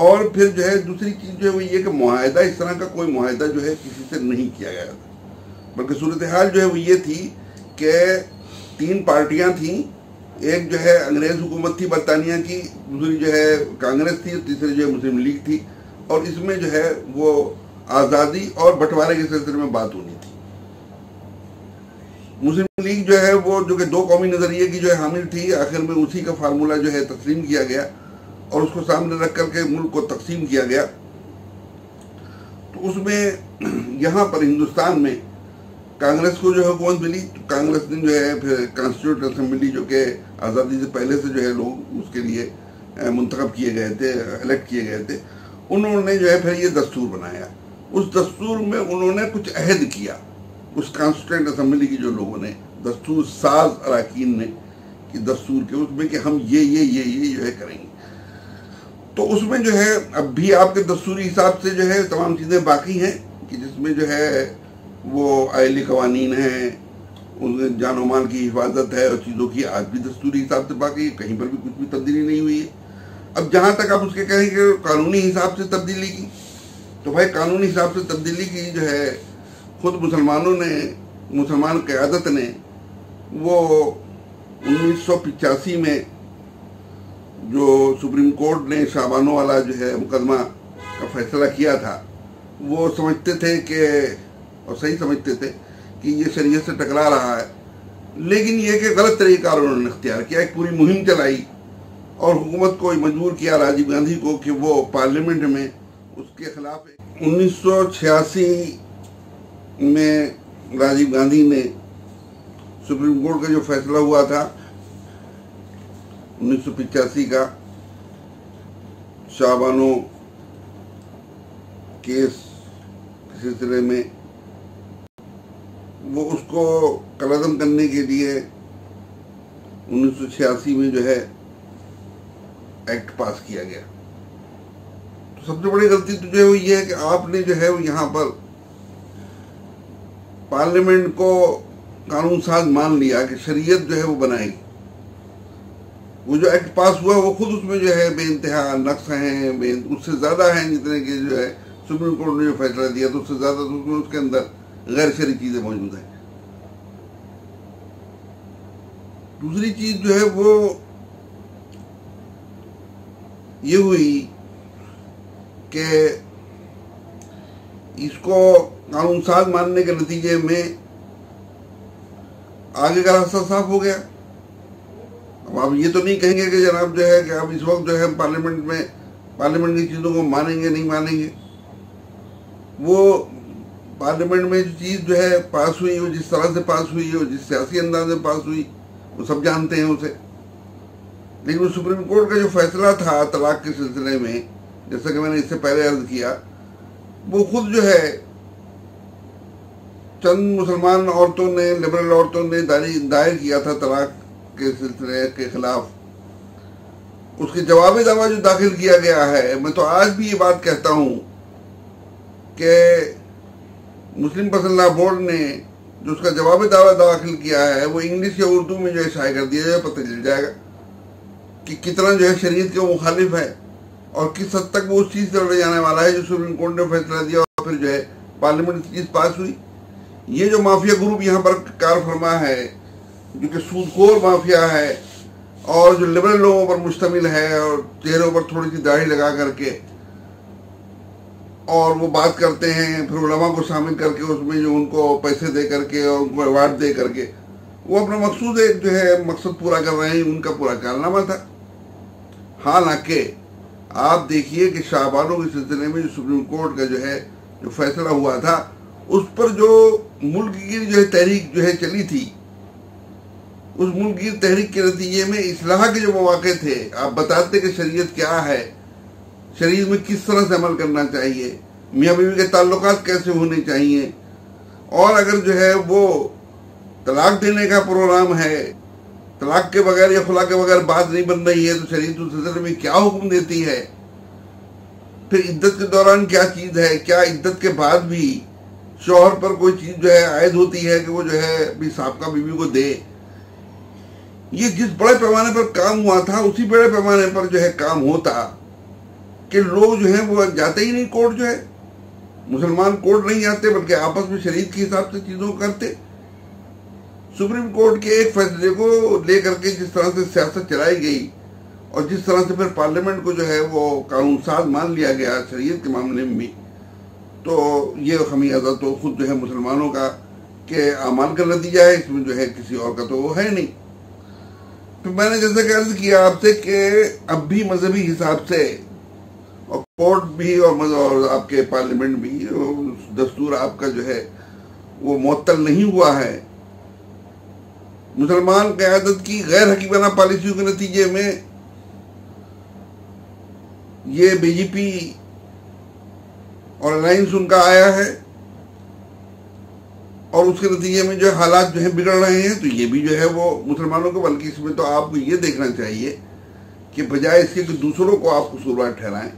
اور پھر جو ہے دوسری چیز جو ہے وہ یہ کہ معاہدہ اس طرح کا کوئی معاہدہ جو ہے کسی سے نہیں کیا گیا تھا، بلکہ صورتحال جو ہے وہ یہ تھی کہ 3 پارٹیاں تھیں، ایک جو ہے انگریز حکومت تھی برطانیہ کی، دوسری جو ہے کانگریس تھی، اور تیسری جو ہے مسلم لیگ تھی، اور اس میں جو ہے وہ آزادی اور بٹوارے کے سلسلے میں بات ہونی تھی۔ مسلم لیگ جو ہے وہ جو کہ 2 قومی نظریے کی جو ہے حامل تھی، آخر میں اسی کا فارمولہ جو ہے تسلیم کیا گیا اور اس کو سامنے رکھ کر کے ملک کو تقسیم کیا گیا۔ تو اس میں یہاں پر ہندوستان میں کانگریس کو جو ہے حکومت ملی، تو کانگریس نے جو ہے پھر کانسٹیٹیوٹ اسمبلی جو کہ آزادی سے پہلے سے جو ہے لوگ اس کے لیے منتخب کیے گئے تھے، الیکٹ کیے گئے تھے، انہوں نے جو ہے پھر یہ دستور بنایا۔ اس دستور میں انہوں نے کچھ عہد کیا، اس کانسٹیٹیوٹ اسمبلی کی جو لوگوں نے، دستور ساز اراکین نے، کہ دستور کے اس میں کہ ہم یہ جو ہے کریں گے۔ تو اس میں جو ہے اب بھی آپ کے دستوری حساب سے جو ہے تمام چیزیں باقی ہیں، کہ جس میں جو ہے وہ آئلی قوانین ہیں، ان جان و مال کی حفاظت ہے، اور چیزوں کی آج بھی دستوری حساب سے باقی ہے، کہیں پر بھی کچھ بھی تبدیلی نہیں ہوئی ہے۔ اب جہاں تک آپ اس کے کہیں کہ قانونی حساب سے تبدیلی کی، تو بھائی قانونی حساب سے تبدیلی کی جو ہے خود مسلمانوں نے، مسلمان قیادت نے، وہ 1985 میں جو سپریم کورٹ نے شابانوں والا جو ہے مقدمہ کا فیصلہ کیا تھا، وہ سمجھتے تھے کہ، اور صحیح سمجھتے تھے کہ یہ شریعت سے ٹکرا رہا ہے، لیکن یہ کہ غلط طریقہ انہوں نے اختیار کیا، ایک پوری مہم چلائی اور حکومت کو مجبور کیا، راجیو گاندھی کو، کہ وہ پارلیمنٹ میں اس کے خلاف 1986 میں راجیو گاندھی نے سپریم کورٹ کا جو فیصلہ ہوا تھا 1985 کا شاہبانو کیس کے سلسلے میں، وہ اس کو کلعدم کرنے کے لیے 1986 میں جو ہے ایکٹ پاس کیا گیا۔ تو سب سے بڑی غلطی تو جو ہے وہ یہ ہے کہ آپ نے جو ہے وہ یہاں پر پارلیمنٹ کو قانون ساز مان لیا کہ شریعت جو ہے وہ بنائے گی۔ وہ جو ایکٹ پاس ہوا وہ خود اس میں جو ہے بے انتہا نقص ہیں، اس سے زیادہ ہیں جتنے کہ جو ہے سپریم کورٹ نے جو فیصلہ دیا، تو اس سے زیادہ اس کے اندر غیر شرعی چیزیں موجود ہیں۔ دوسری چیز جو ہے وہ یہ ہوئی کہ اس کو قانون ساز ماننے کے نتیجے میں آگے کا راستہ صاف ہو گیا۔ اب آپ یہ تو نہیں کہیں گے کہ جناب جو ہے کہ اب اس وقت جو ہے پارلیمنٹ کی چیزوں کو مانیں گے نہیں مانیں گے۔ وہ پارلیمنٹ میں جو چیز جو ہے پاس ہوئی، وہ جس طرح سے پاس ہوئی، وہ جس سیاسی انداز میں پاس ہوئی، وہ سب جانتے ہیں اسے۔ لیکن وہ سپریم کورٹ کا جو فیصلہ تھا طلاق کے سلسلے میں، جیسا کہ میں نے اس سے پہلے عرض کیا وہ خود جو ہے چند مسلمان عورتوں نے، لبرل عورتوں نے دائر کیا تھا طلاق کے سلسلے کے خلاف، اس کے جوابی دعویٰ جو داخل کیا گیا ہے، میں تو آج بھی یہ بات کہتا ہوں کہ مسلم پسند لا بورڈ نے جو اس کا جوابی دعویٰ داخل کیا ہے وہ انگلش یا اردو میں جو ہے شائع کر دیا جائے، پتہ چل جائے گا کہ کتنا جو ہے شریعت کے مخالف ہے اور کس حد تک وہ اس چیز سے لڑے جانے والا ہے جو سپریم کورٹ نے فیصلہ دیا اور پھر جو ہے پارلیمنٹ کی چیز پاس ہوئی۔ یہ جو مافیا گروپ یہاں پر کار فرما ہے، جو کہ سود خور مافیا ہے اور جو لبرل لوگوں پر مشتمل ہے اور چہروں پر تھوڑی سی داڑھی لگا کر کے اور وہ بات کرتے ہیں، پھر علماء کو شامل کر کے اس میں جو ان کو پیسے دے کر کے اور ان کو ایوارڈ دے کر کے وہ اپنا مقصود جو ہے مقصد پورا کر رہے ہیں، ان کا پورا کارنامہ تھا۔ حالانکہ آپ دیکھیے کہ شاہبانوں کے سلسلے میں جو سپریم کورٹ کا جو ہے جو فیصلہ ہوا تھا، اس پر جو ملک کی جو ہے تحریک جو ہے چلی تھی، اس ملک کی تحریک کے نتیجے میں اصلاح کے جو مواقع تھے، آپ بتاتے کہ شریعت کیا ہے، شریعت میں کس طرح سے عمل کرنا چاہیے، میاں بیوی کے تعلقات کیسے ہونے چاہیے، اور اگر جو ہے وہ طلاق دینے کا پروگرام ہے، طلاق کے بغیر یا خلا کے بغیر بات نہیں بن رہی ہے تو شریعت اس سلسلے میں کیا حکم دیتی ہے، پھر عدت کے دوران کیا چیز ہے، کیا عدت کے بعد بھی شوہر پر کوئی چیز جو ہے عائد ہوتی ہے کہ وہ جو ہے اپنی سابقہ بیوی کو دے۔ یہ جس بڑے پیمانے پر کام ہوا تھا اسی بڑے پیمانے پر جو ہے کام ہوتا کہ لوگ جو ہیں وہ جاتے ہی نہیں کورٹ، جو ہے مسلمان کورٹ نہیں جاتے بلکہ آپس میں شریعت کے حساب سے چیزوں کو کرتے۔ سپریم کورٹ کے ایک فیصلے کو لے کر کے جس طرح سے سیاست چلائی گئی اور جس طرح سے پھر پارلیمنٹ کو جو ہے وہ قانون ساز مان لیا گیا شریعت کے معاملے میں بھی، تو یہ خمیازہ تو خود جو ہے مسلمانوں کا کہ اعمال کا نتیجہ ہے، اس میں جو ہے کسی اور کا تو وہ ہے نہیں۔ پھر میں نے جیسا کہ عرض کیا آپ سے کہ اب بھی مذہبی حساب سے اور کورٹ بھی اور آپ کے پارلیمنٹ بھی، دستور آپ کا جو ہے وہ معطل نہیں ہوا ہے۔ مسلمان قیادت کی غیر حکیمانہ پالیسیوں کے نتیجے میں یہ بی جے پی اور الائنس ان کا آیا ہے اور اس کے نتیجے میں جو حالات جو ہے بگڑ رہے ہیں، تو یہ بھی جو ہے وہ مسلمانوں کو، بلکہ اس میں تو آپ کو یہ دیکھنا چاہیے کہ بجائے اس کے کہ دوسروں کو آپ قصوروار ٹھہرائیں،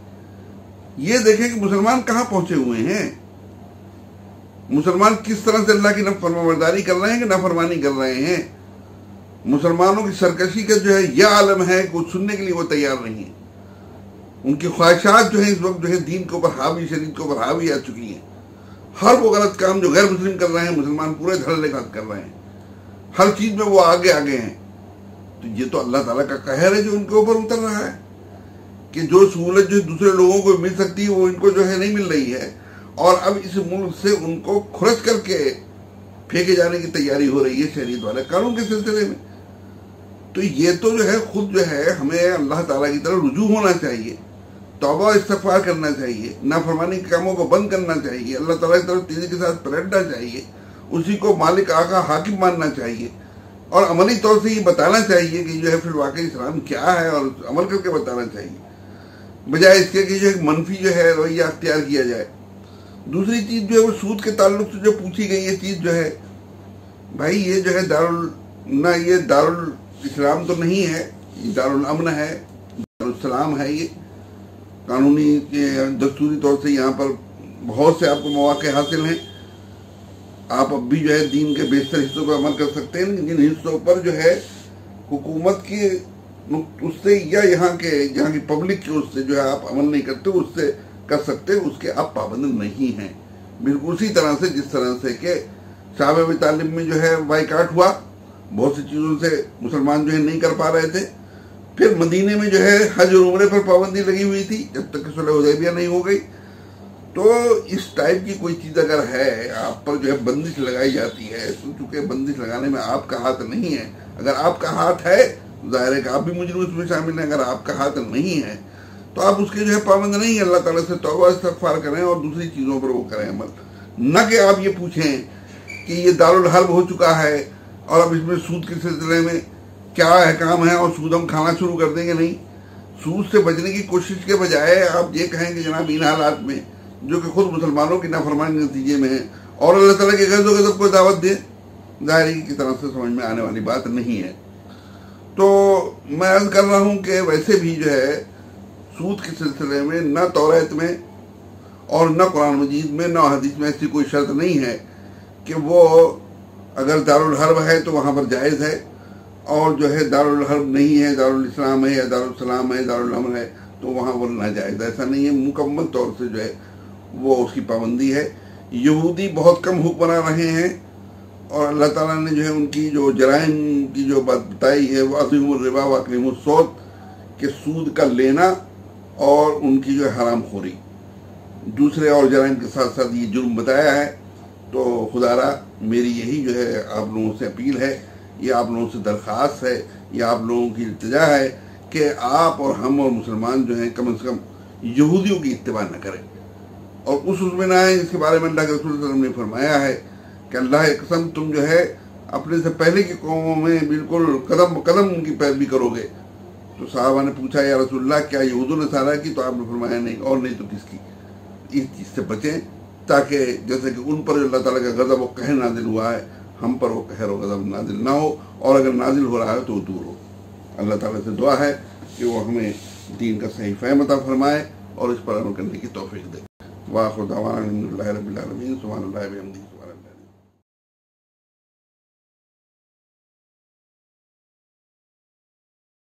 یہ دیکھیں کہ مسلمان کہاں پہنچے ہوئے ہیں، مسلمان کس طرح سے اللہ کی فرمانبرداری کر رہے ہیں کہ نافرمانی کر رہے ہیں۔ مسلمانوں کی سرکشی کا جو ہے یہ عالم ہے کہ وہ سننے کے لیے وہ تیار نہیں ہے، ان کی خواہشات جو ہیں اس وقت جو ہے دین کے اوپر حاوی، شریعت کے اوپر حاوی آ چکی ہیں۔ ہر وہ غلط کام جو غیر مسلم کر رہے ہیں مسلمان پورے دھڑلے کے ساتھ کر رہے ہیں، ہر چیز میں وہ آگے ہیں۔ تو یہ تو اللہ تعالیٰ کا قہر ہے جو ان کے اوپر اتر رہا ہے کہ جو سہولت جو دوسرے لوگوں کو مل سکتی ہے وہ ان کو جو ہے نہیں مل رہی ہے، اور اب اس ملک سے ان کو کھرچ کر کے پھینکے جانے کی تیاری ہو رہی ہے شریعت والے قانون کے سلسلے میں۔ تو یہ تو جو ہے خود جو ہے ہمیں اللہ تعالیٰ کی طرف رجوع ہونا چاہیے، توبہ استغفار کرنا چاہیے، نافرمانی کے کاموں کو بند کرنا چاہیے، اللہ تعالیٰ کی طرف تیزی کے ساتھ پلٹنا چاہیے، اسی کو مالک آقا حاکم ماننا چاہیے، اور عملی طور سے یہ بتانا چاہیے کہ جو ہے پھر واقعی اسلام کیا ہے اور عمل کر کے بتانا چاہیے، بجائے اس کے کہ جو ایک منفی جو ہے رویہ اختیار کیا جائے۔ دوسری چیز جو ہے وہ سود کے تعلق سے جو پوچھی گئی یہ چیز جو ہے، بھائی یہ جو ہے یہ دارالاسلام تو نہیں ہے، یہ دارالامن ہے، دارالسلام ہے، یہ قانونی دستوری طور سے یہاں پر بہت سے آپ کو مواقع حاصل ہیں، آپ اب بھی جو ہے دین کے بیشتر حصوں پر عمل کر سکتے ہیں، جن حصوں پر جو ہے حکومت کی اس سے یا یہاں کی پبلک کے اس سے جو ہے آپ عمل نہیں کرتے اس سے کر سکتے، اس کے آپ پابند نہیں ہیں۔ بالکل اسی طرح سے جس طرح سے کہ شعب ابی طالب میں جو ہے بائیکاٹ ہوا، بہت سی چیزوں سے مسلمان جو ہے نہیں کر پا رہے تھے، پھر مدینے میں جو ہے حج اور عمرے پر پابندی لگی ہوئی تھی جب تک کہ صلح حدیبیہ نہیں ہو گئی۔ تو اس ٹائپ کی کوئی چیز اگر ہے آپ پر جو ہے بندش لگائی جاتی ہے، تو چونکہ بندش لگانے میں آپ کا ہاتھ نہیں ہے، اگر آپ کا ہاتھ ہے ظاہر ہے کہ آپ بھی مجرم اس میں شامل ہیں، اگر آپ کا ہاتھ نہیں ہے تو آپ اس کے جو ہے پابند نہیں ہیں، اللہ تعالیٰ سے توبہ استغفار کریں اور دوسری چیزوں پر وہ کریں عمل، نہ کہ آپ یہ پوچھیں کہ یہ دارالحرب ہو چکا ہے اور اب اس میں سود کے سلسلے میں کیا احکام ہے اور سود ہم کھانا شروع کر دیں گے۔ نہیں، سود سے بچنے کی کوشش کے بجائے آپ یہ کہیں کہ جناب ان حالات میں جو کہ خود مسلمانوں کی نافرمانی کے نتیجے میں ہے، اور اللہ تعالیٰ کے غیظ و غضب کو دعوت دے، ظاہر کی طرح سے سمجھ میں آنے والی بات نہیں ہے۔ تو میں عرض کر رہا ہوں کہ ویسے بھی جو ہے سود کے سلسلے میں نہ توریت میں اور نہ قرآن مجید میں نہ حدیث میں ایسی کوئی شرط نہیں ہے کہ وہ اگر دارالحرب ہے تو وہاں پر جائز ہے، اور جو ہے دارالحرب نہیں ہے، دارالاسلام ہے یا دارالسلام ہے، دارالامن ہے، تو وہاں وہ ناجائز، ایسا نہیں ہے۔ مکمل طور سے جو ہے وہ اس کی پابندی ہے۔ یہودی بہت کم حکم بنا رہے ہیں، اور اللہ تعالیٰ نے جو ہے ان کی جو جرائم کی جو بات بتائی ہے وہ اطعموا الربا واکلموا السوت، کہ سود کا لینا اور ان کی جو ہے حرام خوری، دوسرے اور جرائم کے ساتھ ساتھ یہ جرم بتایا ہے۔ تو خدا را میری یہی جو ہے آپ لوگوں سے اپیل ہے، یہ آپ لوگوں سے درخواست ہے، یہ آپ لوگوں کی التجا ہے کہ آپ اور ہم اور مسلمان جو ہیں کم از کم یہودیوں کی اتباع نہ کریں، اور اس میں نہ آئیں جس کے بارے میں اللہ کے رسول صلی اللہ علیہ وسلم نے فرمایا ہے کہ اللہ کی قسم تم جو ہے اپنے سے پہلے کی قوموں میں بالکل قدم قدم ان کی پیروی کرو گے۔ تو صحابہ نے پوچھا یا رسول اللہ کیا یہود و نصارہ کی؟ تو آپ نے فرمایا نہیں، اور نہیں تو کس کی؟ اس چیز سے بچیں تاکہ جیسے کہ ان پر اللہ تعالیٰ کا غضب و قہر نازل ہوا ہے، ہم پر وہ قہر و غضب نازل نہ ہو، اور اگر نازل ہو رہا ہے تو وہ دور ہو۔ اللہ تعالیٰ سے دعا ہے کہ وہ ہمیں دین کا صحیح فہم عطا فرمائے اور اس پر عمل کرنے کی توفیق دے۔ وآخر دعوانا الحمد للہ رب العالمین، سبحان اللہ وبحمدہ۔